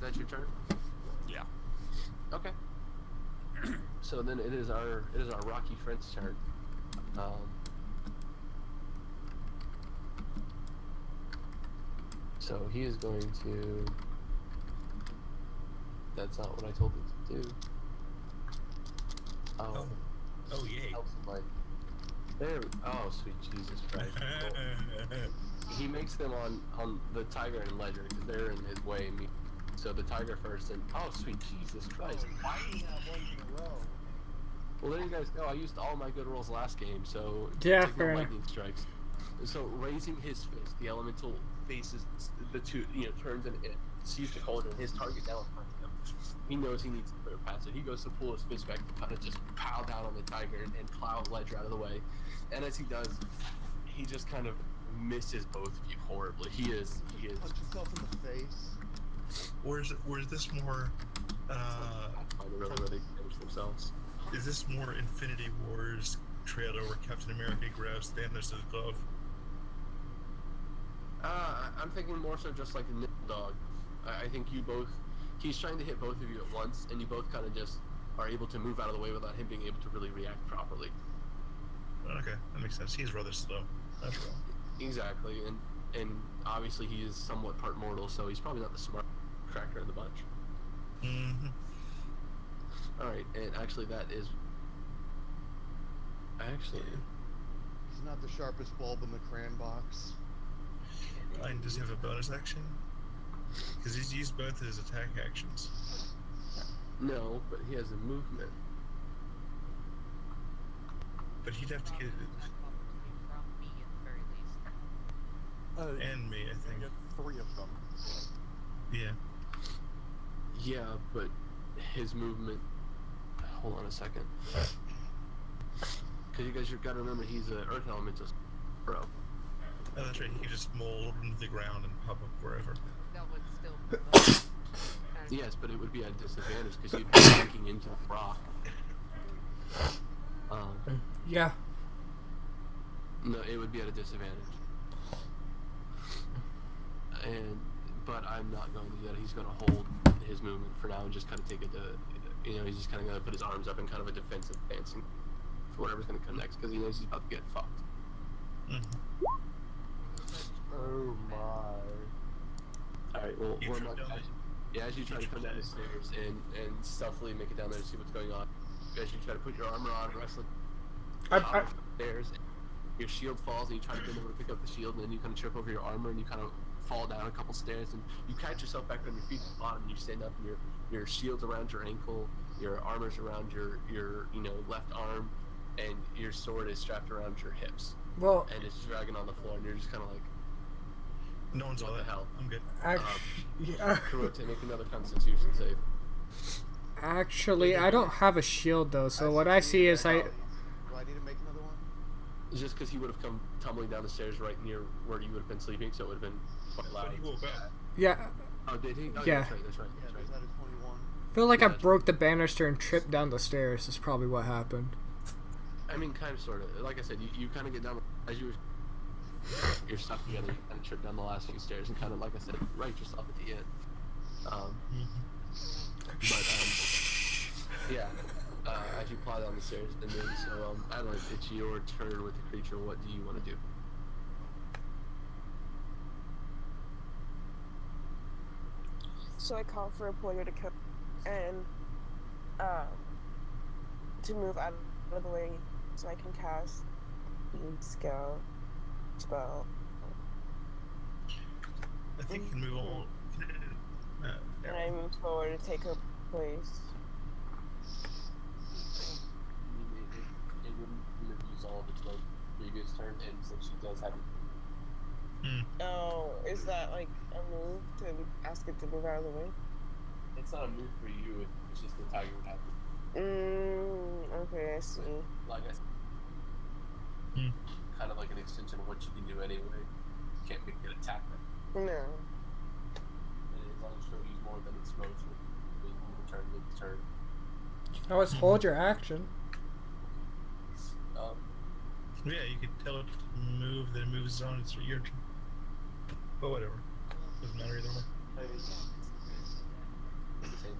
that's your turn? Yeah. Okay. So then it is our Rocky friend's turn. So he is going to. That's not what I told him to do. Oh. Oh, yay. Help somebody. There. Oh, sweet Jesus Christ. Cool. He makes them on the tiger and ledger because they're in his way. So the tiger first, and oh, sweet Jesus Christ. Why do you have ones in a row? Well, there you guys go. I used all my good rolls last game, so Yeah, take fair no enough. lightning strikes. So raising his fist, the elemental faces the two, turns and sees the cauldron. His target now in front of him. He knows he needs to clear a path, so he goes to pull his fist back to kind of just pow down on the tiger and plow Ledger out of the way. And as he does, he just kind of misses both of you horribly. He is. Punch himself in the face. Or is this more? Really where they damage themselves. Is this more Infinity Wars trailer where Captain America grabs Thanos' glove? I'm thinking more so just like a nip dog. I think you both. He's trying to hit both of you at once, and you both kind of just are able to move out of the way without him being able to really react properly. Okay, that makes sense. He's rather slow. That's all. Exactly, and obviously he is somewhat part mortal, so he's probably not the smart cracker in the bunch. Mm-hmm. All right, and actually that is. Actually, He's not the sharpest bulb in the crayon box. And does he have a bonus action? Because he's used both his attack actions. no, but he has a movement. But he'd have to get From me at the very least. and me, I think. You get 3 of them. Yeah. Yeah, but his movement. Hold on a second. Because you guys, you gotta remember he's an Earth Elemental, bro. Oh, that's right. He could just mold into the ground and pop up wherever. That would still. Yes, but it would be at a disadvantage because you'd be sinking into the rock. Yeah. No, it would be at a disadvantage. But I'm not going to do that. He's going to hold his movement for now and just kind of take it to, he's just kind of going to put his arms up in kind of a defensive stance for whatever's going to come next because he knows he's about to get fucked. Mm-hmm. Oh my. Alright, well, You we're trip not. down Yeah, as you try to come down the stairs and stealthily make it down there to see what's going on, as you try to put your armor on, wrestling top of the stairs, your shield falls and you try to bend over to pick up the shield, and then you kind of trip over your armor and you kind of fall down a couple stairs and you catch yourself back on your feet at the bottom and you stand up and your shield's around your ankle, your armor's around your left arm, and your sword is strapped around your hips. Well, And it's dragging on the floor and you're just kind of like, No one's all what that. the hell? I'm good. Kurote, make another constitution save. Actually, I don't have a shield though, so what I see is Do I need to make another one? Just because he would have come tumbling down the stairs right near where you would have been sleeping, so it would have been quite loud. But he woke up. Yeah, Oh, did he? Oh, Yeah. That's right. Yeah, there's that at 21. I feel like I Yeah. broke the banister and tripped down the stairs. Is probably what happened. I mean, kind of, sort of. Like I said, you kind of get down as you were your stuff together. You kind of trip down the last few stairs and kind of, like I said, right yourself at the end. Yeah. As you plow down the stairs, and then so Adeline, it's your turn with the creature. What do you want to do? So I call for a player to come and to move out of the way so I can cast the spell. I think you can move all. And I move forward to take her place. It wouldn't use all of its previous turn, and since she does have Oh, is that like a move to ask it to move out of the way? it's not a move for you, it's just the tiger would have to. Okay, I see. Like I said, kind of like an extension of what you can do anyway. You can't make it attack them. No. And as long as you don't use more than its motion, you return its turn. Always hold your action. Yeah, you could tell it to move, then it moves on. It's your turn. But whatever. Doesn't matter either way. It's the same.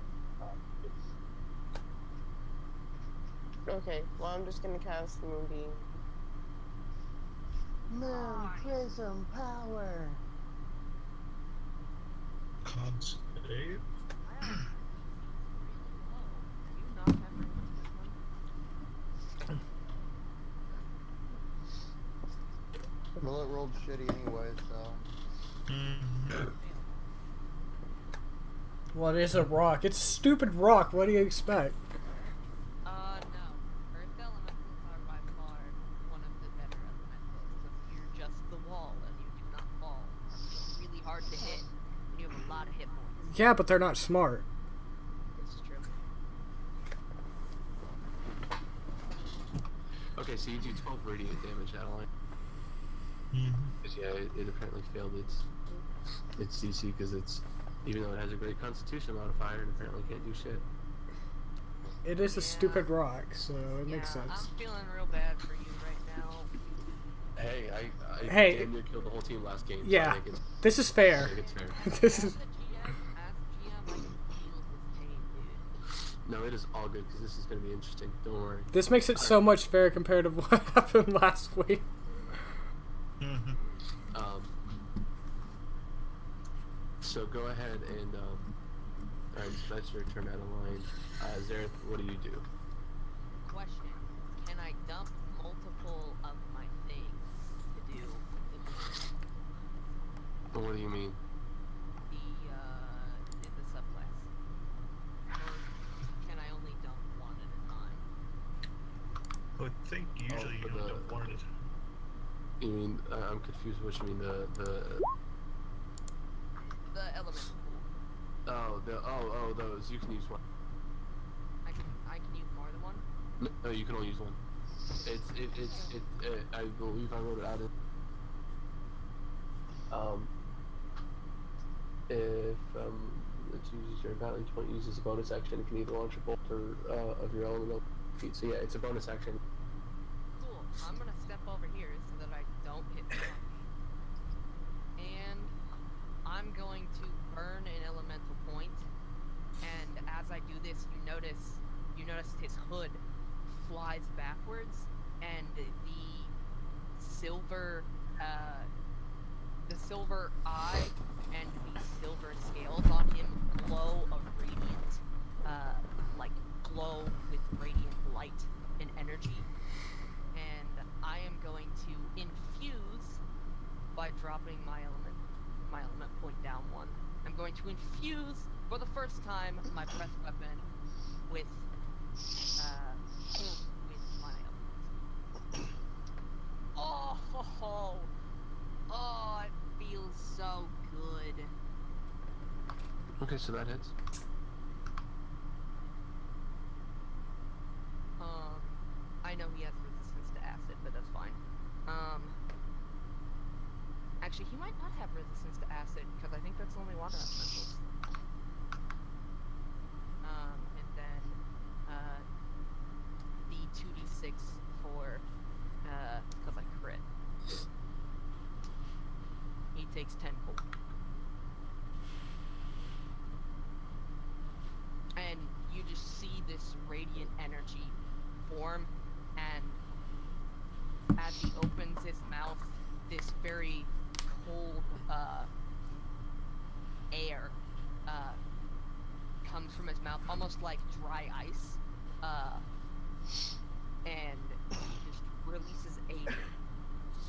Okay, well I'm just gonna cast the Moonbeam. Moon Prism Power! Con save. Do you not have room for this one? Well, it rolled shitty anyway, so. What is a rock? It's a stupid rock. What do you expect? No. Earth elementals are by far one of the better elementals. So you're just the wall and you do not fall. You're really hard to hit and you have a lot of hit points. Yeah, but they're not smart. It's true. Okay, so you do 12 radiant damage, Adeline. Mhm. 'Cause, yeah, it apparently failed its DC because it's, even though it has a great Constitution modifier, it apparently can't do shit. It is a Yeah. stupid rock, so it makes Yeah, sense. I'm feeling real bad for you right now. Hey, I Hey. damn near killed the whole team last game. So Yeah, I think it's, this is I fair. think it's fair. This As is a GM, I can feel his pain, dude. No, it is all good because this is going to be interesting. Don't worry. this makes it so much fair compared to what happened last week. Mhm. So go ahead and alright, so that's your turn out of line. Zareth, what do you do? Question: can I dump multiple of my things to do What do you mean? the subclass? Or can I only dump one at a time? I would think usually for you the- don't want it. You mean, I'm confused what you mean, the The elemental pool. those, you can use one. I can use more than one. No, you can only use one. I believe I wrote it out in, if, it uses your value point, uses a bonus action, it can either launch a bolt or, of your elemental feat. So yeah, it's a bonus action. Cool. I'm gonna step over here so that I don't hit the monkey. And I'm going to burn an elemental point. And as I do this, you notice his hood flies backwards, and the silver eye and the silver scales on him glow a radiant, glow with radiant light and energy. And I am going to infuse by dropping my element point down one. I'm going to infuse for the first time my breath weapon with my element. Oh, it feels so good. Okay, so that hits. I know he has resistance to acid, but that's fine. Actually, he might not have resistance to acid because I think that's only water elementals. And then the 2d6 for because I crit. He takes 10 cold. And you just see this radiant energy form, and as he opens his mouth, this very cold air comes from his mouth, almost like dry ice, and he just releases a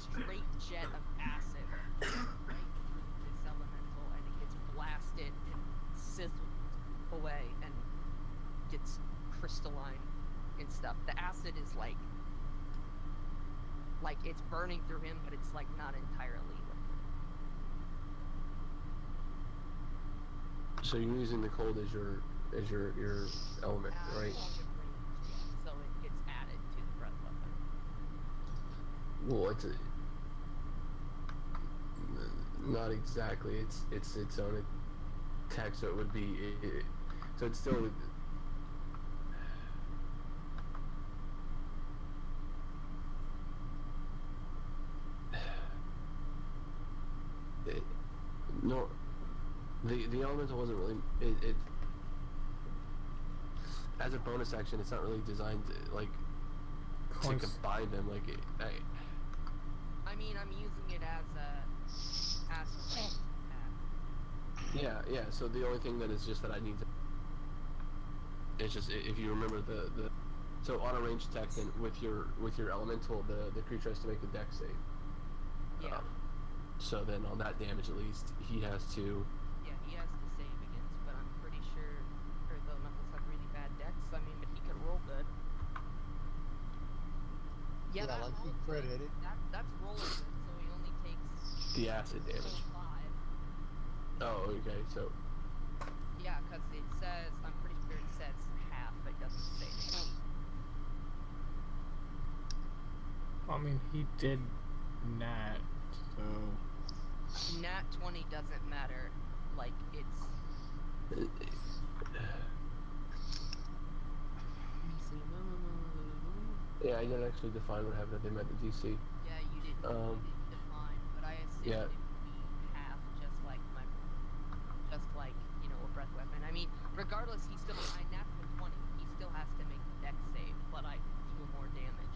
straight jet of acid right through this elemental, and it gets blasted and sizzled away and gets crystalline and stuff. The acid is like it's burning through him, but it's like not entirely liquid. So you're using the cold as your element, right? So it gets added to the breath weapon. Well, it's not exactly. It's its own attack, so it would be. So it's still. No, the elemental wasn't really it. As a bonus action, it's not really designed to combine them. I mean, I'm using it as a attack. Yeah. So the only thing that is just that I need to. It's just if you remember the. So on a ranged attack, then with your elemental, the creature has to make a dex save. Yeah. So then on that damage at least, he has to. Yeah, he has to save against, but I'm pretty sure Earth Elementals have really bad decks. I mean, but he could roll good. Yeah, that like he rolled good. critted it. That's rolling good, so he only takes The acid damage. 5. Oh, okay. So. Yeah, because it says, I'm pretty sure it says half, it doesn't say half. I mean, he did not. So Nat 20 doesn't matter. Like, it's. Let me see. Yeah, I didn't actually define what happened if they met the DC. Yeah, you didn't define, but I assumed Yeah. it would be half, just like a breath weapon. I mean, regardless, he still, I natural 20, he still has to make the dex save, but I deal more damage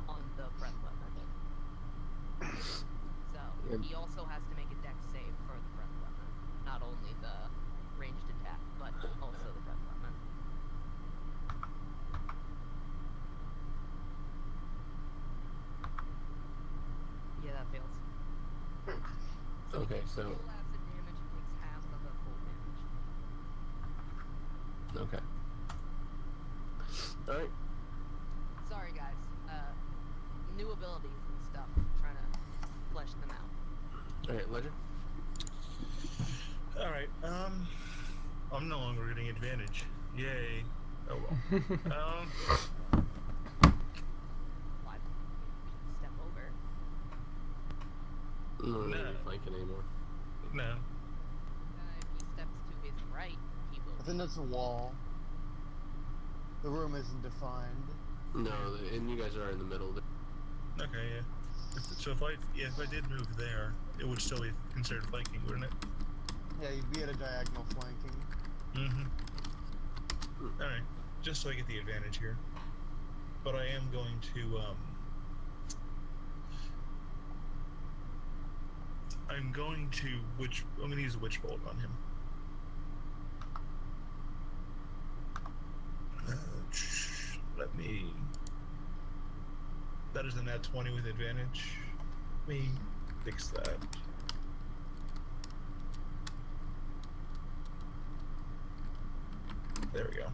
on the breath weapon. So, Yeah. he also has to make a dex save for the breath weapon. Not only the ranged attack, but also the breath weapon. Yeah, that fails. So Okay, he so takes full acid damage and takes half of the full damage. okay. All right. Sorry, guys. New abilities and stuff. Trying to flesh them out. All right, Ledger. All right. I'm no longer getting advantage. Yay. Oh well. Why? Step over. No, No. you're flanking anymore. No. If he steps to his right, he will. I think that's a wall. The room isn't defined. No, and you guys are in the middle. Okay. Yeah. So if I did move there, it would still be considered flanking, wouldn't it? Yeah, you'd be at a diagonal flanking. Mm-hmm. All right. Just so I get the advantage here. But I am going to I'm going to use a witch bolt on him. That is a nat 20 with advantage. Let me fix that. There we go.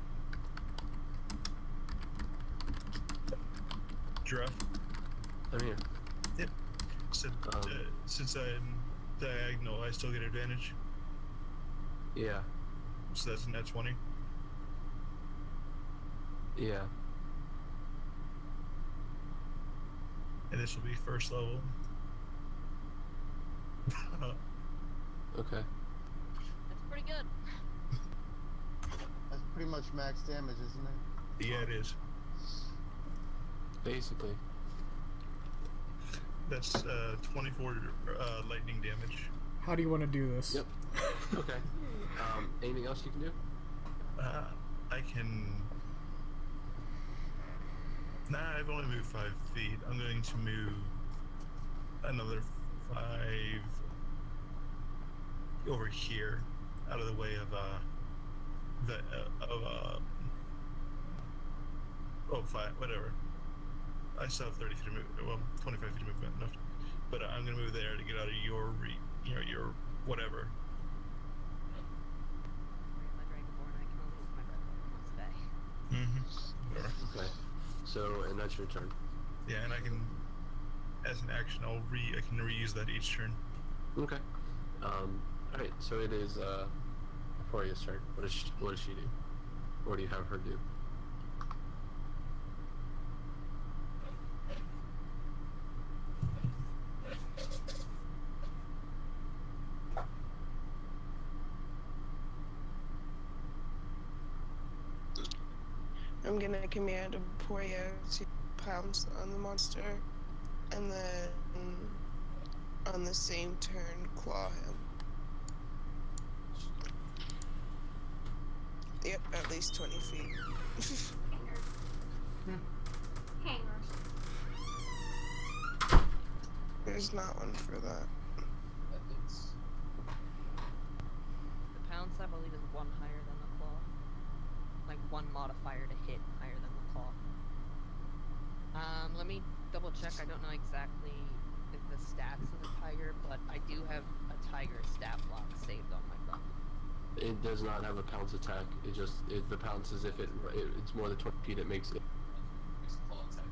Giraffe. I'm here. Yep. Since I'm diagonal, I still get advantage. Yeah. So that's a nat 20. Yeah. And this will be first level. Okay. That's pretty good. That's pretty much max damage, isn't it? Yeah, it is. Basically. That's 24 lightning damage. how do you want to do this? Yep. Okay. Anything else you can do? I can. Nah, I've only moved 5 feet. I'm going to move another 5 over here, out of the way of 5, whatever. I still have 30 feet of movement. Well, 25 feet of movement enough. But I'm gonna move there to get out of your your whatever. My Dragonborn, I can only use my breath weapon once a day. Mm-hmm. Whatever. Okay. So, and that's your turn. Yeah, and I can, as an action, I can reuse that each turn. Okay. Alright, so it is, Emporia's turn. What does she do? What do you have her do? I'm gonna command Emporia to pounce on the monster, and then on the same turn, claw him. Yep, at least 20 feet. Hangers. There's not one for that. The pounce, I believe, is one higher than the claw. Like one modifier to hit higher than the claw. Let me double check. I don't know exactly the stats of the tiger, but I do have a tiger stat block saved on my phone. It does not have a pounce attack. The pounce is if it's more than 20 feet, it makes it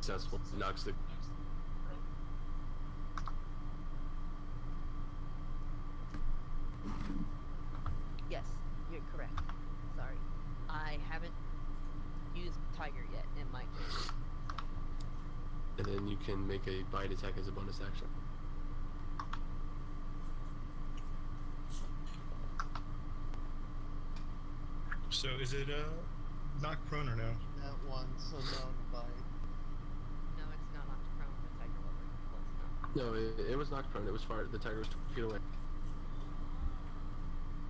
successful. It knocks the. Yes, you're correct. Sorry. I haven't used tiger yet in my game. And then you can make a bite attack as a bonus action. So is it knocked prone or no? That one, so no bite. No, it's not knocked prone. The tiger was close enough. No, it was knocked prone. It was fired. The tiger was 20 feet away.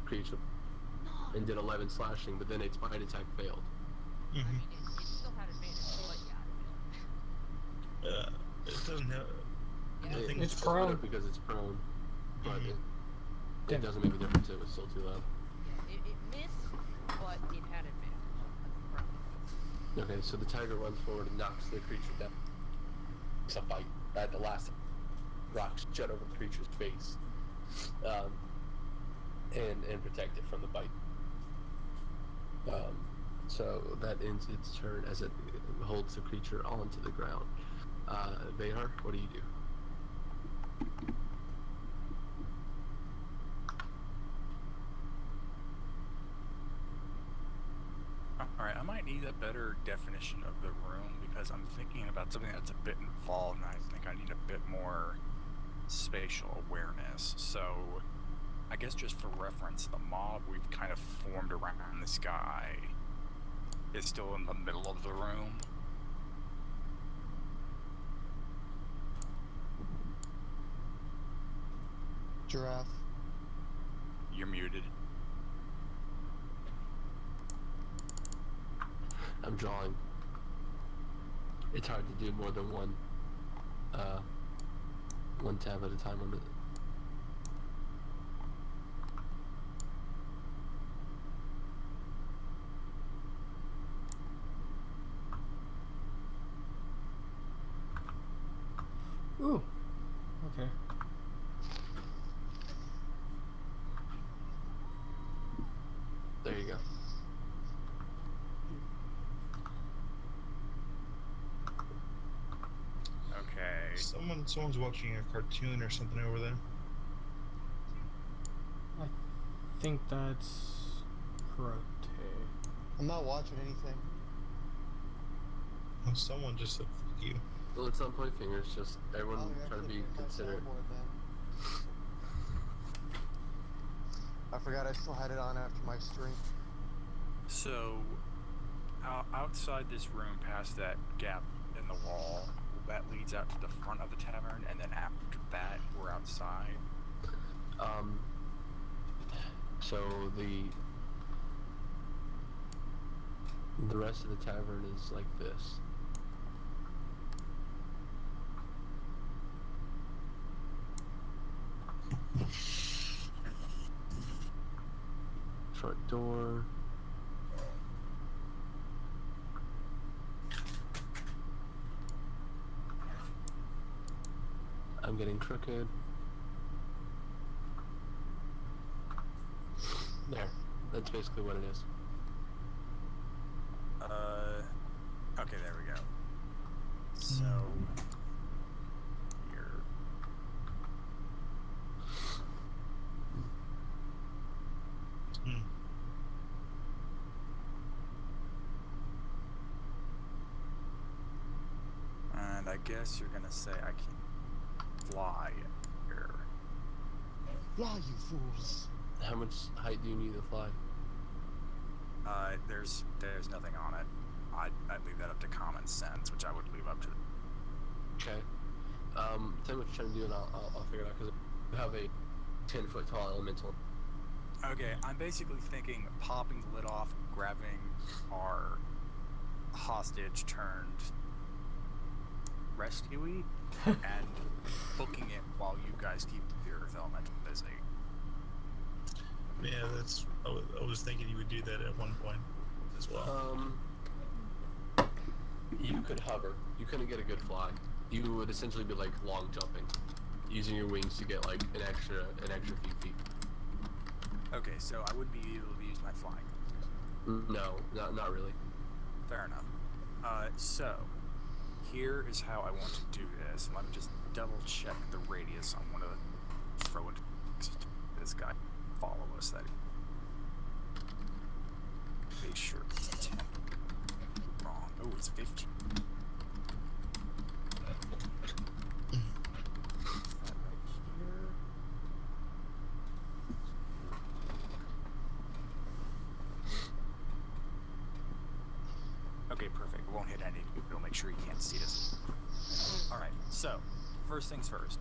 Creature and did 11 slashing, but then its bite attack failed. I Mm-hmm. mean, it still had advantage, but yeah, It doesn't have. Yeah. Nothing. It's Split prone. up because it's prone, but Mhm. it Damn. doesn't make a difference. It was still too loud. yeah. It missed, but it had advantage. That's prone. Okay, so the tiger runs forward and knocks the creature down. It's a bite. At the last rocks jut over the creature's face, and protect it from the bite. So that ends its turn as it holds the creature onto the ground. Vehar, what do you do? Alright, I might need a better definition of the room because I'm thinking about something that's a bit involved and I think I need a bit more spatial awareness. So, I guess just for reference, the mob we've kind of formed around this guy is still in the middle of the room. Giraffe. You're muted. I'm drawing. It's hard to do more than one tab at a time on it. Ooh. Okay. There you go. Okay. Someone's watching a cartoon or something over there. I think that's Karate. I'm not watching anything. Oh, someone just said fuck you. Well, let's not point fingers. Just everyone Oh, try to be considerate. I forgot I still had it on after my stream. So, outside this room, past that gap in the wall, that leads out to the front of the tavern, and then after that, we're outside. So the rest of the tavern is like this. Front door. I'm getting crooked. There. That's basically what it is. Okay, there we go. So, here. Hmm. And I guess you're gonna say I can fly here. Fly, you fools! How much height do you need to fly? There's nothing on it. I'd leave that up to common sense, which I would leave up to. Okay. Tell me what you're trying to do, and I'll figure it out, because you have a 10-foot tall elemental. Okay, I'm basically thinking popping the lid off, grabbing our hostage turned rescuey, and booking it while you guys keep the earth elemental busy. Yeah, that's. I was thinking you would do that at one point as well. You could hover. You couldn't get a good fly. You would essentially be like long jumping, using your wings to get like an extra few feet. Okay, so I would be able to use my flying. No, not really. Fair enough. So, here is how I want to do this. Let me just double check the radius I want to throw it to this guy. Follow us, that make sure it's 10. Wrong. Oh, it's 15. That right here. won't hit any. It'll make sure he can't see us. All right. So, first things first.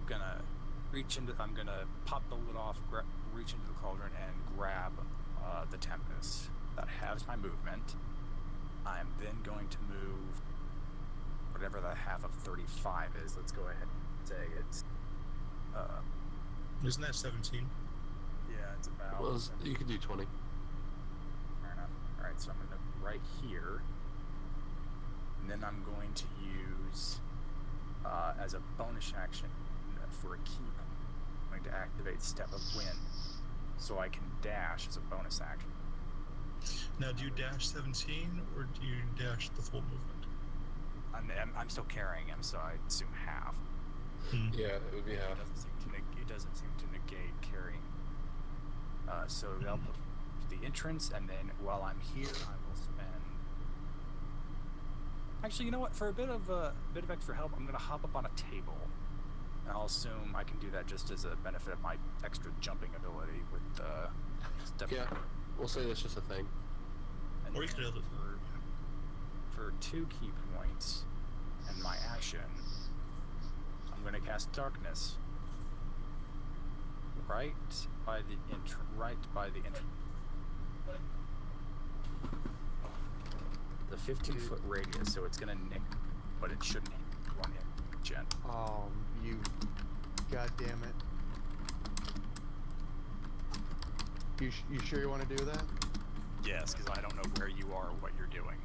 I'm gonna pop the lid off, reach into the cauldron, and grab the Tempest. That halves my movement. I'm then going to move whatever the half of 35 is. Let's go ahead and say it's. Isn't that 17? Yeah, it's about. Well, you can do 20. Fair enough. All right, so I'm gonna right here, and then I'm going to use as a bonus action for a keep. I'm going to activate Step of Wind, so I can dash as a bonus action. Now, do you dash 17 or do you dash the full movement? I'm still carrying him, so I assume half. Yeah, it would be half. It doesn't seem to negate carrying. So that'll put the entrance, and then while I'm here, I will spend. Actually, you know what? For a bit of extra help, I'm gonna hop up on a table, and I'll assume I can do that just as a benefit of my extra jumping ability with Step. Yeah, we'll say that's just a thing. And Or you could have it. for 2 key points and my action, I'm going to cast Darkness right by the entrance. The 15-foot radius, so it's going to nick, but it shouldn't run in. Jen. You. God damn it. You sure you want to do that? Yes, because I don't know where you are or what you're doing.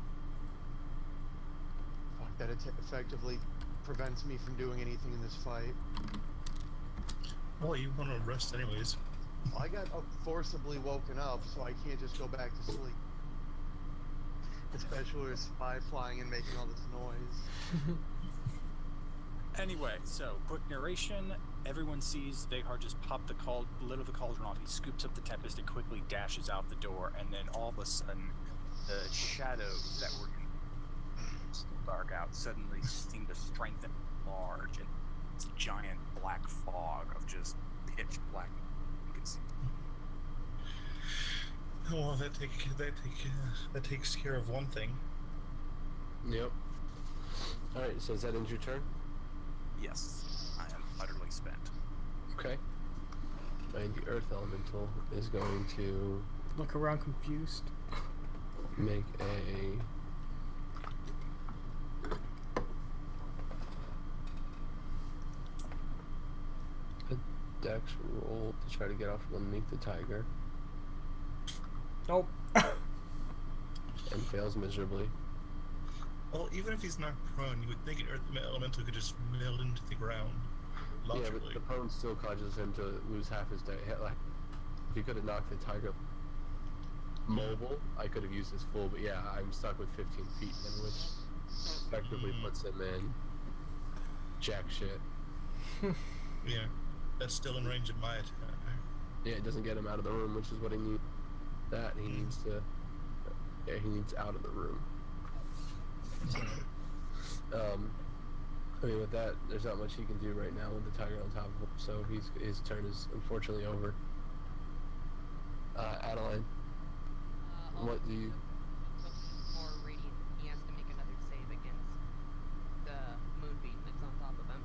Fuck, that effectively prevents me from doing anything in this fight. Well, you want to rest anyways. I got forcibly woken up, so I can't just go back to sleep. Especially with a spy flying and making all this noise. Anyway, so quick narration. Everyone sees Veghar just pop the lid of the cauldron off. He scoops up the Tempest and quickly dashes out the door. And then all of a sudden, the shadows that were still dark out suddenly seem to strengthen large. And it's a giant black fog of just pitch black. You can see. Well, that takes care of one thing. Yep. Alright, so is that end your turn? Yes, I am utterly spent. Okay. And the Earth Elemental is going to Look around confused. make a dex roll to try to get off from underneath the tiger, Nope. and fails miserably. Well, even if he's not prone, you would think an Earth Elemental could just meld into the ground. Yeah, Logically. but the prone still causes him to lose half his day. Like, if he could have knocked the tiger mobile, I could have used his full, but yeah, I'm stuck with 15 feet, in which effectively puts him in jack shit. Yeah, that's still in range of my attack. Yeah, it doesn't get him out of the room, which is what he needs. That he needs to. Yeah, he needs out of the room. I mean, with that, there's not much he can do right now with the tiger on top of him. So his turn is unfortunately over. Adeline, what do you? More radiant. He has to make another save against the moonbeam that's on top of him.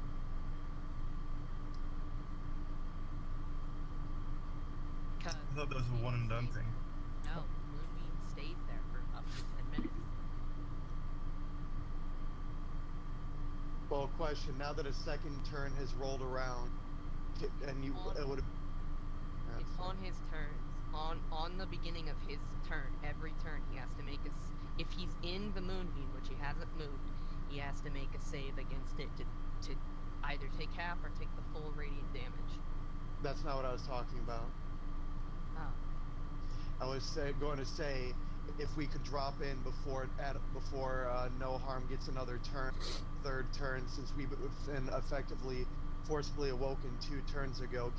I thought that was a one and done thing. No, moonbeam stays there for up to 10 minutes. Well, question, now that a second turn has rolled around, and you, it would have... It's on his turns. On the beginning of his turn, every turn he has to make if he's in the moonbeam, which he hasn't moved, he has to make a save against it to either take half or take the full radiant damage. That's not what I was talking about. Oh. I was going to say, if we could drop in before No Harm gets another turn, third turn, since we've been effectively forcibly awoken 2 turns ago,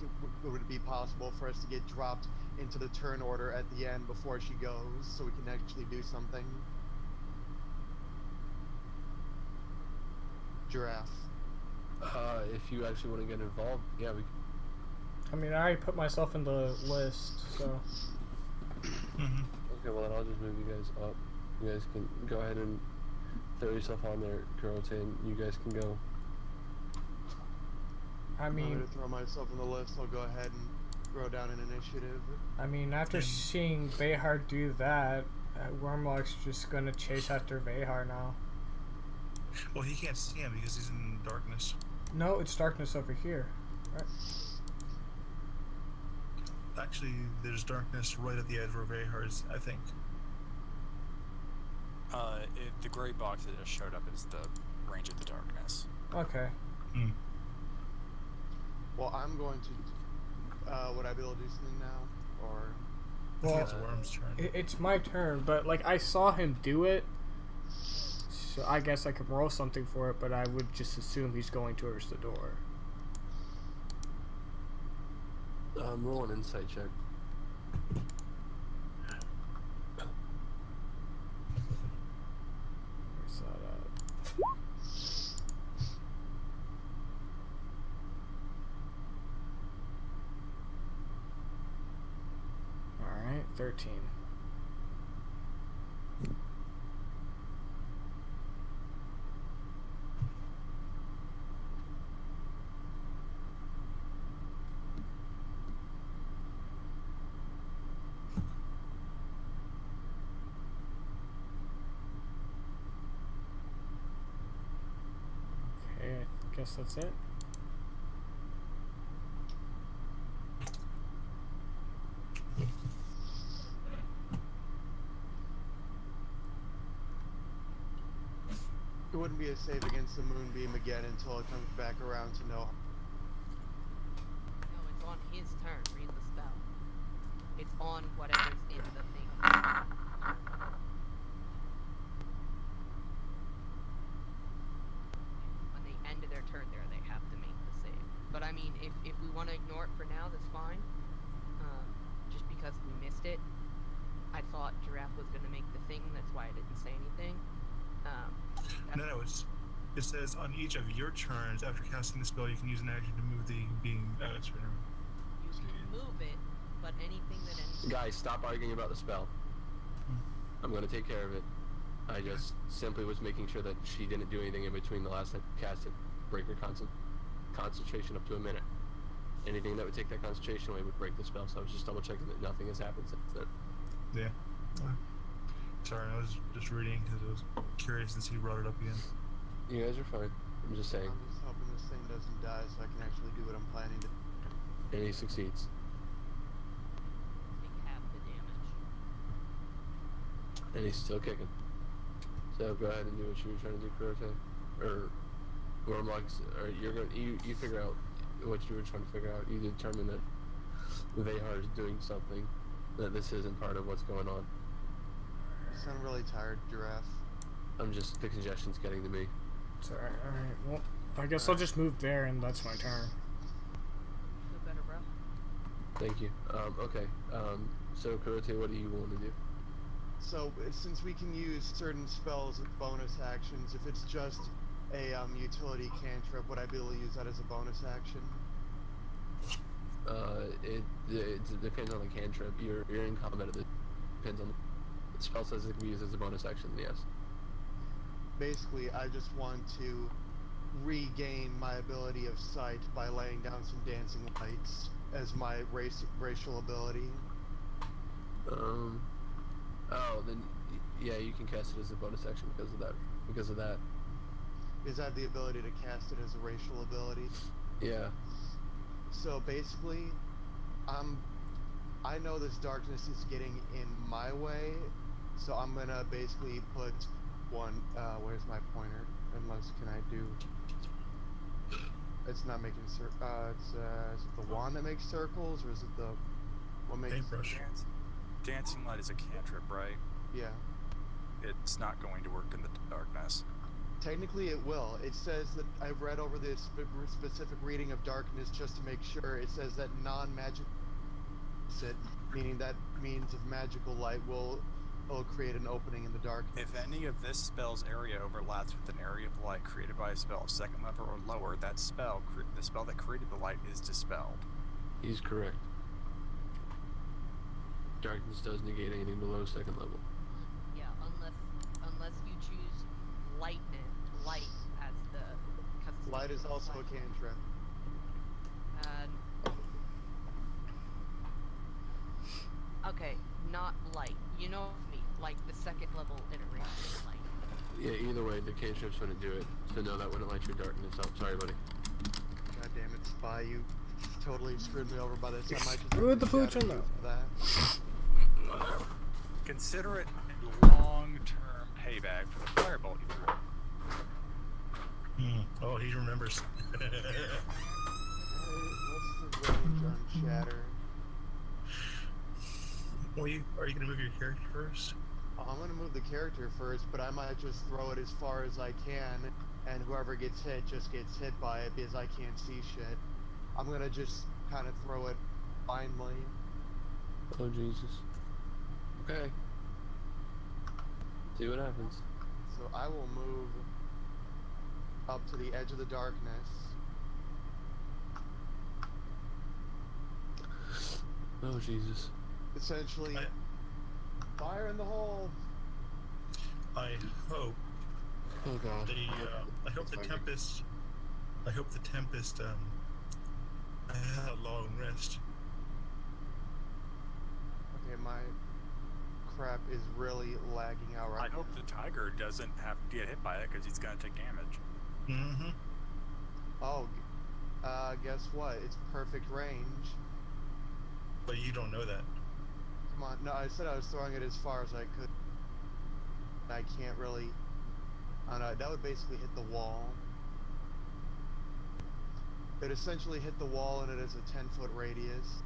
would it be possible for us to get dropped into the turn order at the end before she goes, so we can actually do something? Giraffe. If you actually want to get involved, yeah, we. I mean, I already put myself in the list, so. Mm-hmm. Okay, well then I'll just move you guys up. You guys can go ahead and throw yourself on there, Kurote, and you guys can go. I I'm mean, going to throw myself on the list. I'll go ahead and throw down an initiative. after seeing Vehar do that, Wormlock's just gonna chase after Vehar now. Well, he can't see him because he's in darkness. No, it's darkness over here. Right? Actually, there's darkness right at the edge where Vehar is, I think. The gray box that just showed up is the range of the darkness. Okay. Hmm. Well, I'm going to. Would I be able to do something now? Or. I think Well, it's Worm's turn. It's my turn, but like I saw him do it, so I guess I could roll something for it. But I would just assume he's going towards the door. Roll an insight check. Where's that at? All right, 13. Okay, I guess that's it. It wouldn't be a save against the moonbeam again until it comes back around to know. No, it's on his turn. Read the spell. It's on whatever's in the thing. When they end their turn there, they have to make the save. But I mean, if we want to ignore it for now, that's fine. Just because we missed it. I thought Giraffe was going to make the thing, that's why I didn't say anything. No, it says on each of your turns after casting the spell, you can use an action to move the being. Sorry, never mind. You can move it, but anything that ends. Guys, stop arguing about the spell. I'm gonna take care of it. I just simply was making sure that she didn't do anything in between the last time I cast it. Break her concentration up to a minute. Anything that would take that concentration away would break the spell, so I was just double checking that nothing has happened since then. Yeah. Sorry, I was just reading because I was curious since he brought it up again. You guys are fine. I'm just saying. I'm just hoping this thing doesn't die so I can actually do what I'm planning to. And he succeeds. Take half the damage. And he's still kicking. So go ahead and do what you were trying to do, Kurote. Or Wormlock's, or you figure out what you were trying to figure out. You determine that Vehar is doing something, that this isn't part of what's going on. You sound really tired, Giraffe. The congestion's getting to me. It's alright, alright. Well, I guess I'll just move there and that's my turn. Feel better, bro? Thank you. Okay. So Kurote, what do you want to do? So, since we can use certain spells as bonus actions, if it's just a utility cantrip, would I be able to use that as a bonus action? It depends on the cantrip. You're in combat. It depends on the spell says it can be used as a bonus action. Yes. Basically, I just want to regain my ability of sight by laying down some dancing lights as my racial ability. Oh, then yeah, you can cast it as a bonus action because of that. Because of that. Is that the ability to cast it as a racial ability? Yeah. So basically, I know this darkness is getting in my way, so I'm gonna basically put one. Where's my pointer? Unless can I do? It's not making is it the wand that makes circles, or is it the what makes? Paintbrush. Dancing light is a cantrip, right? Yeah. It's not going to work in the darkness. Technically, it will. It says that I've read over this specific reading of darkness just to make sure. It says that non-magic, meaning that means of magical light will create an opening in the darkness. If any of this spell's area overlaps with an area of light created by a spell of second level or lower, that spell, the spell that created the light, is dispelled. He's correct. Darkness does negate anything below second level. Yeah, unless you choose Light is also a cantrip. Okay, not light. You know me, like the second level iteration of light. Yeah, either way, the cantrips wouldn't do it. So no, that wouldn't light your darkness up. Sorry, buddy. God damn it, Spy, you totally screwed me over by this. I might just Screwed the shatter pooch on you that. for that. Consider it a long-term payback for the firebolt you threw. Oh, he remembers. Alright, what's the range on shatter? Well, are you gonna move your character first? I'm gonna move the character first, but I might just throw it as far as I can, and whoever gets hit just gets hit by it because I can't see shit. I'm gonna just kind of throw it blindly. Oh Jesus. Okay. See what happens. So I will move up to the edge of the darkness. Oh Jesus. Essentially, fire in the hole. I hope Oh God. I hope the Tempest. I hope the Tempest had a long rest. Okay, my crap is really lagging out right I hope the tiger doesn't have to get hit by it because he's gonna take damage. Mm-hmm. Oh, guess what? It's perfect range. But you don't know that. Come on. No, I said I was throwing it as far as I could. I can't really. I don't know. That would basically hit the wall. It essentially hit the wall, and it is a 10-foot radius.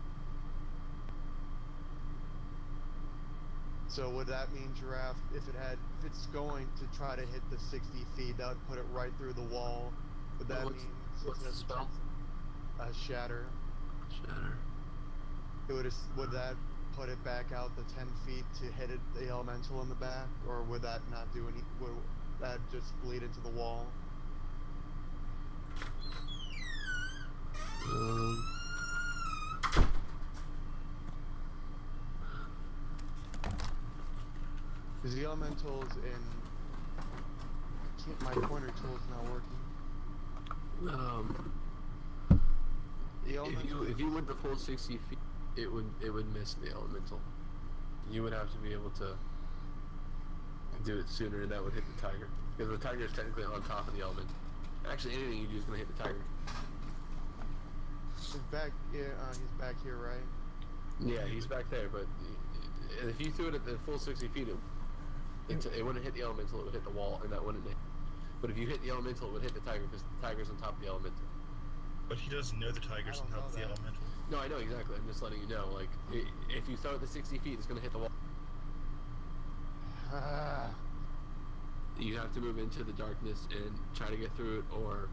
So would that mean Giraffe, if it's going to try to hit the 60 feet, that would put it right through the wall? Would that mean What's the spell? Shatter? Shatter. Would that put it back out the 10 feet to hit it, the elemental in the back, or would that not do any? Would that just bleed into the wall? Because the elementals in. My pointer tool's not working. The elemental. If you went the full 60 feet, it would miss the elemental. You would have to be able to do it sooner, and that would hit the tiger. Because the tiger is technically on top of the elemental. Actually, anything you do is going to hit the tiger. He's back. Yeah, he's back here, right? Yeah, he's back there. But if you threw it at the full 60 feet, it wouldn't hit the elemental. It would hit the wall, and that wouldn't hit. But if you hit the elemental, it would hit the tiger because the tiger's on top of the elemental. But he doesn't know the tiger's on top of the elemental. No, I know exactly. I'm just letting you know. Like, if you throw it at the 60 feet, it's going to hit the wall. You have to move into the darkness and try to get through it, or...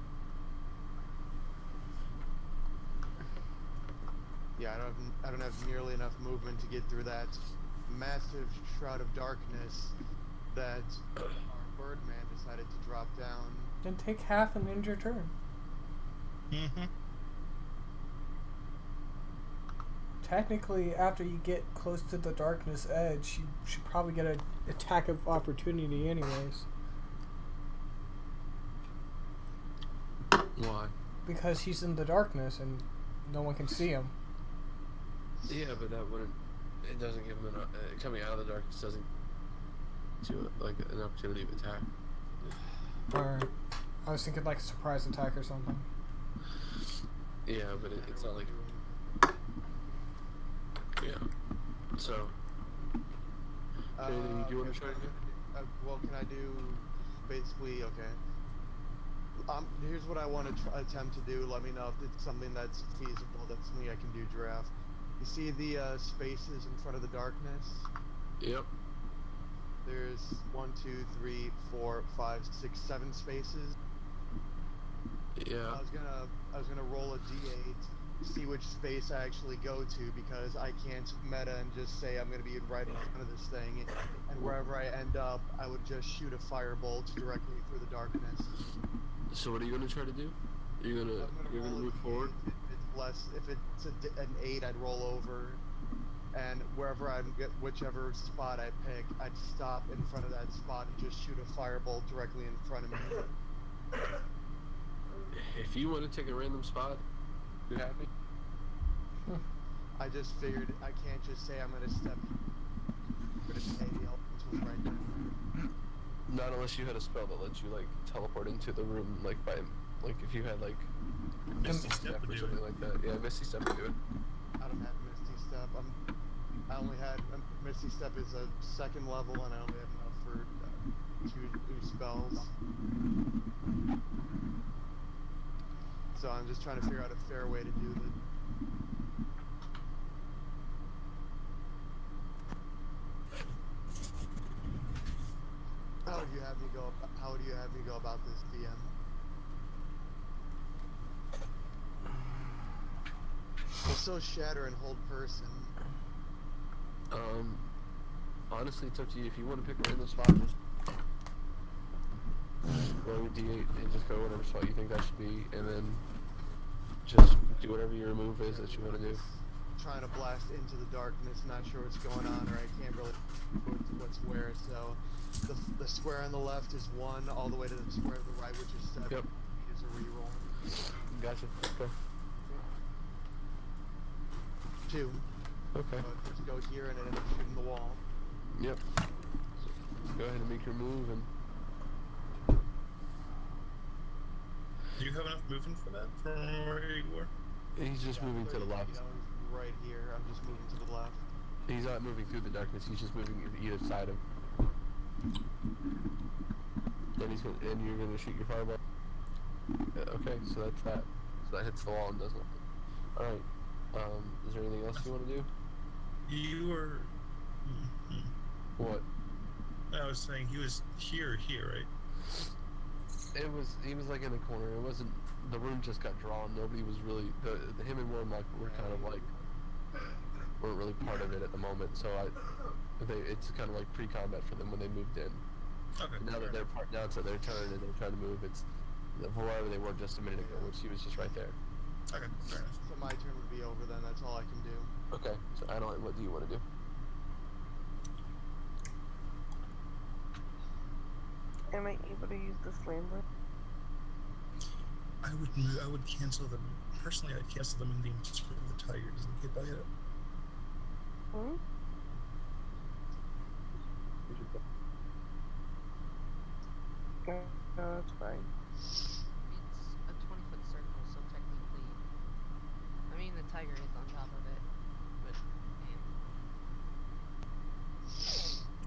Yeah, I don't have nearly enough movement to get through that massive shroud of darkness that our Birdman decided to drop down. Then take half and end your turn. Mm-hmm. Technically, after you get close to the darkness edge, you should probably get an attack of opportunity anyways. Why? Because he's in the darkness and no one can see him. Yeah, but that wouldn't... It doesn't give him an... coming out of the darkness doesn't... to like an opportunity of attack. Or I was thinking like a surprise attack or something. Yeah, but it's not like... Yeah. So... anything you do want to try to do? Well, can I do... Basically, okay. Here's what I want to attempt to do. Let me know if it's something that's feasible. That's something I can do, Giraffe. You see the spaces in front of the darkness? Yep. There's 1, 2, 3, 4, 5, 6, 7 spaces. Yeah. I was gonna roll a d8, see which space I actually go to, because I can't meta and just say I'm gonna be right in front of this thing, and wherever I end up, I would just shoot a firebolt directly through the darkness. So what are you gonna try to do? You're gonna move forward? If it's an 8, I'd roll over, and whichever spot I pick, I'd stop in front of that spot and just shoot a firebolt directly in front of me. If you want to take a random spot, you happy? I just figured I can't just say I'm gonna step. I'm gonna say the elephant was right there. Not unless you had a spell that lets you like teleport into the room, like by like if you had like Misty Step would or do something it. like that. Yeah, Misty Step would do it. I don't have Misty Step. I only had Misty Step is a second level, and I only have enough for two spells. So I'm just trying to figure out a fair way to do the. How do you have me go? How do you have me go about this, DM? It's so shatter and hold person. Honestly, it's up to you. If you want to pick a random spot, just roll your d8 and just go whatever spot you think that should be, and then just do whatever your move is that you want to do. Trying to blast into the darkness, not sure what's going on, or I can't really what's where. So the square on the left is 1, all the way to the square on the right, which is 7. Yep. Is a reroll. Gotcha. Okay. 2. Okay. But just go here and it ends up shooting the wall. Yep. So go ahead and make your move, and Do you have enough movement for that from where you were? he's just moving to the 30 left. feet, I was right here. I'm just moving to the left. He's not moving through the darkness. He's just moving either side of. Then and you're gonna shoot your fireball. Okay, so that's that. So that hits the wall and does nothing. All right. Is there anything else you want to do? You were. What? I was saying he was here, right? He was like in the corner. It wasn't. The room just got drawn. Nobody was really. Him and Wormlock were kind of like. Weren't really part of it at the moment. So it's kind of like pre-combat for them when they moved in. Okay. Now that now it's their turn and they're trying to move. It's wherever they were just a minute ago, which he was just right there. Okay, fair enough. So my turn would be over then. That's all I can do. Okay. So Adeline, what do you want to do? Am I able to use the flame blade? I would cancel them. Personally, I'd cancel them ending just for the tiger doesn't get by it. Hmm? No, that's fine. It's a 20-foot circle, so technically, I mean the tiger is on top of it, but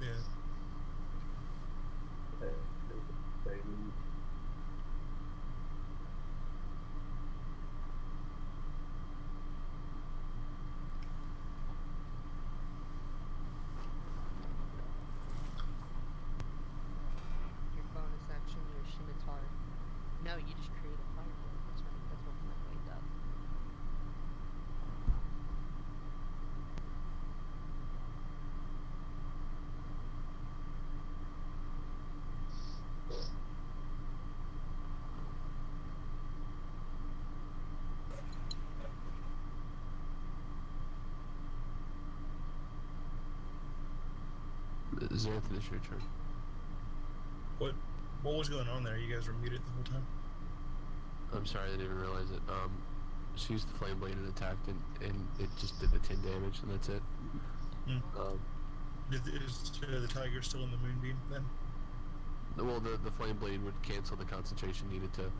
Yeah. your bonus action, your scimitar. No, you just create a fireball. That's right. That's what my blade does. Xanth, it's your turn. What was going on there? You guys were muted the whole time. I'm sorry, I didn't even realize it. She used the flame blade and attacked, and it just did the 10 damage, and that's it. Hmm. Is the tiger still in the moonbeam then? Well, the flame blade would cancel the concentration needed to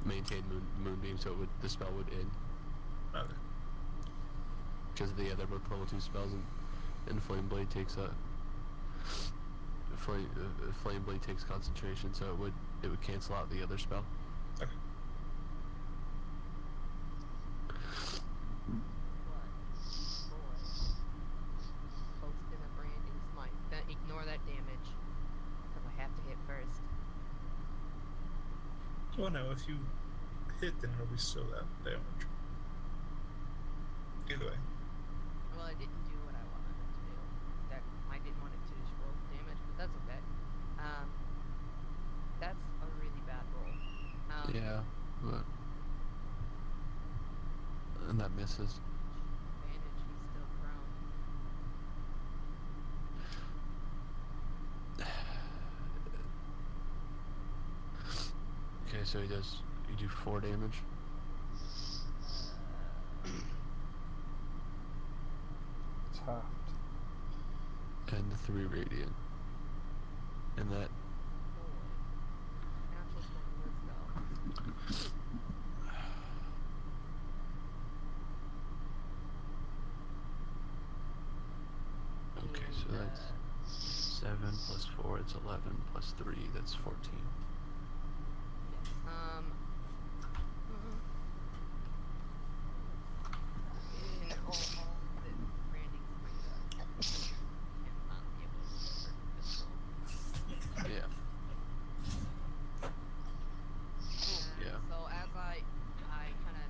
maintain moonbeam, so the spell would end. Okay. Because they're both level 2 spells, and flame blade takes flame blade takes concentration, so it would cancel out the other spell. Okay. Posting a branding smite. Then ignore that damage, because I have to hit first. Well, no, if you hit, then it'll be still that damage. Either way. Well, I didn't do what I wanted it to do. That I didn't want it to just roll damage, but that's okay. That's a really bad roll. Yeah, but and that misses. Advantage, he's still prone. Okay, so he You do 4 damage. Tough. And 3 radiant. And that. Natural 20, let's go. Okay, so And, that's 7 plus 4, it's 11 plus 3, that's 14. yes, in all that Randy's going to him not be able to deliver this roll. Yeah. Yeah. So as I kind of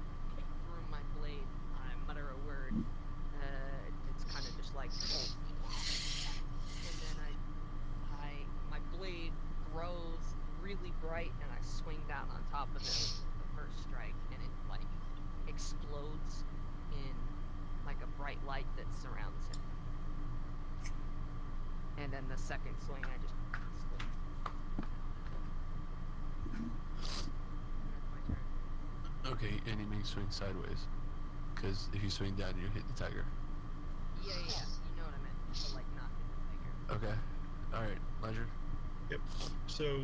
through my blade, I mutter a word. It's kind of just like, and then my blade grows really bright, and I swing down on top of him the first strike, and it like explodes in like a bright light that surrounds him. And then the second swing, I just swing. And that's my turn. Okay, and you may swing sideways. Because if you swing down, you hit the tiger. Yeah, you know what I meant. So like not hit the tiger. Okay. Alright, Ledger. Yep. So,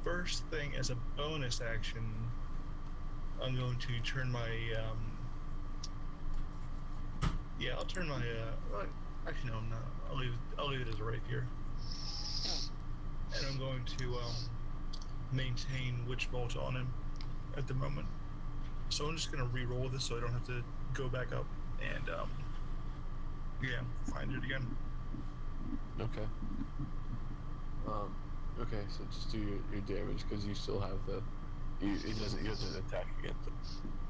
first thing as a bonus action, I'm going to turn my I'll turn my well, actually no, I'm not. I'll leave it as a rapier. And I'm going to maintain Witch Bolt on him at the moment. So I'm just gonna re-roll this so I don't have to go back up and find it again. Okay. Okay, so just do your damage because you still have the. It doesn't attack again.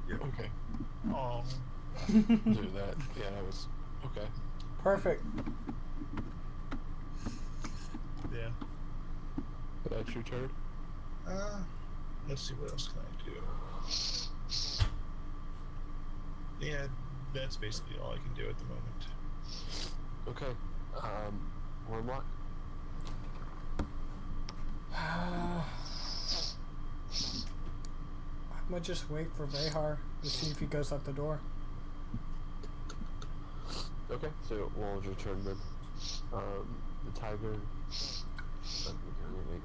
Yeah. Okay. Oh. Do that. Yeah, that was. Okay. Perfect. Yeah. That's your turn. Let's see what else can I do. Yeah, that's basically all I can do at the moment. Okay. Warlock. I'm gonna just wait for Vehar to see if he goes out the door. Okay, so what was your turn then? The tiger. Not gonna do anything.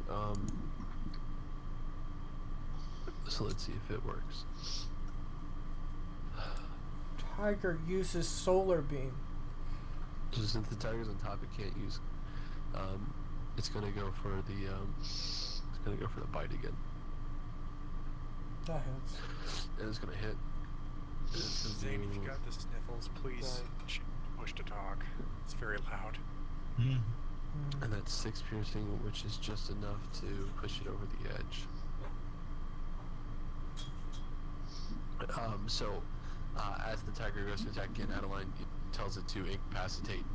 So let's see if it works. Tiger uses solar beam. So since the tiger's on top, it can't use. It's gonna go for the. It's gonna go for the bite again, That hits. and it's gonna hit. And it's gonna Zane, if you do- got the sniffles, please push to talk. It's very loud. And that's 6 piercing, which is just enough to push it over the edge. As the tiger goes to attack again, Adeline tells it to incapacitate,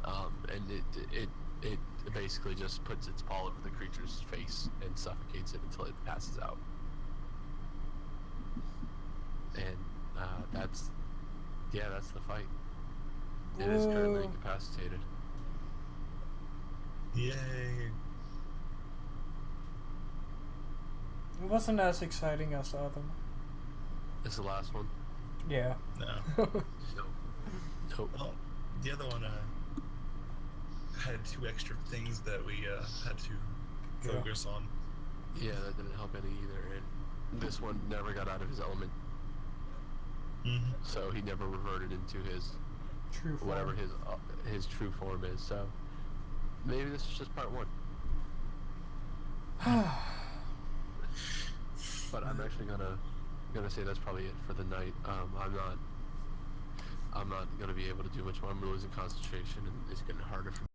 and it basically just puts its paw over the creature's face and suffocates it until it passes out. And that's the fight. It is currently Whoa. incapacitated. Yay. It wasn't as exciting as the other one. It's the last one. Yeah. No. Nope. Well, the other one had 2 extra things that we had to focus on. Yeah, that didn't help any either. And this one never got out of his element, so he never reverted into his True form. whatever his true form is. So maybe this is just part 1. But I'm actually gonna say that's probably it for the night. I'm not gonna be able to do much more. I'm losing concentration, and it's getting harder for me.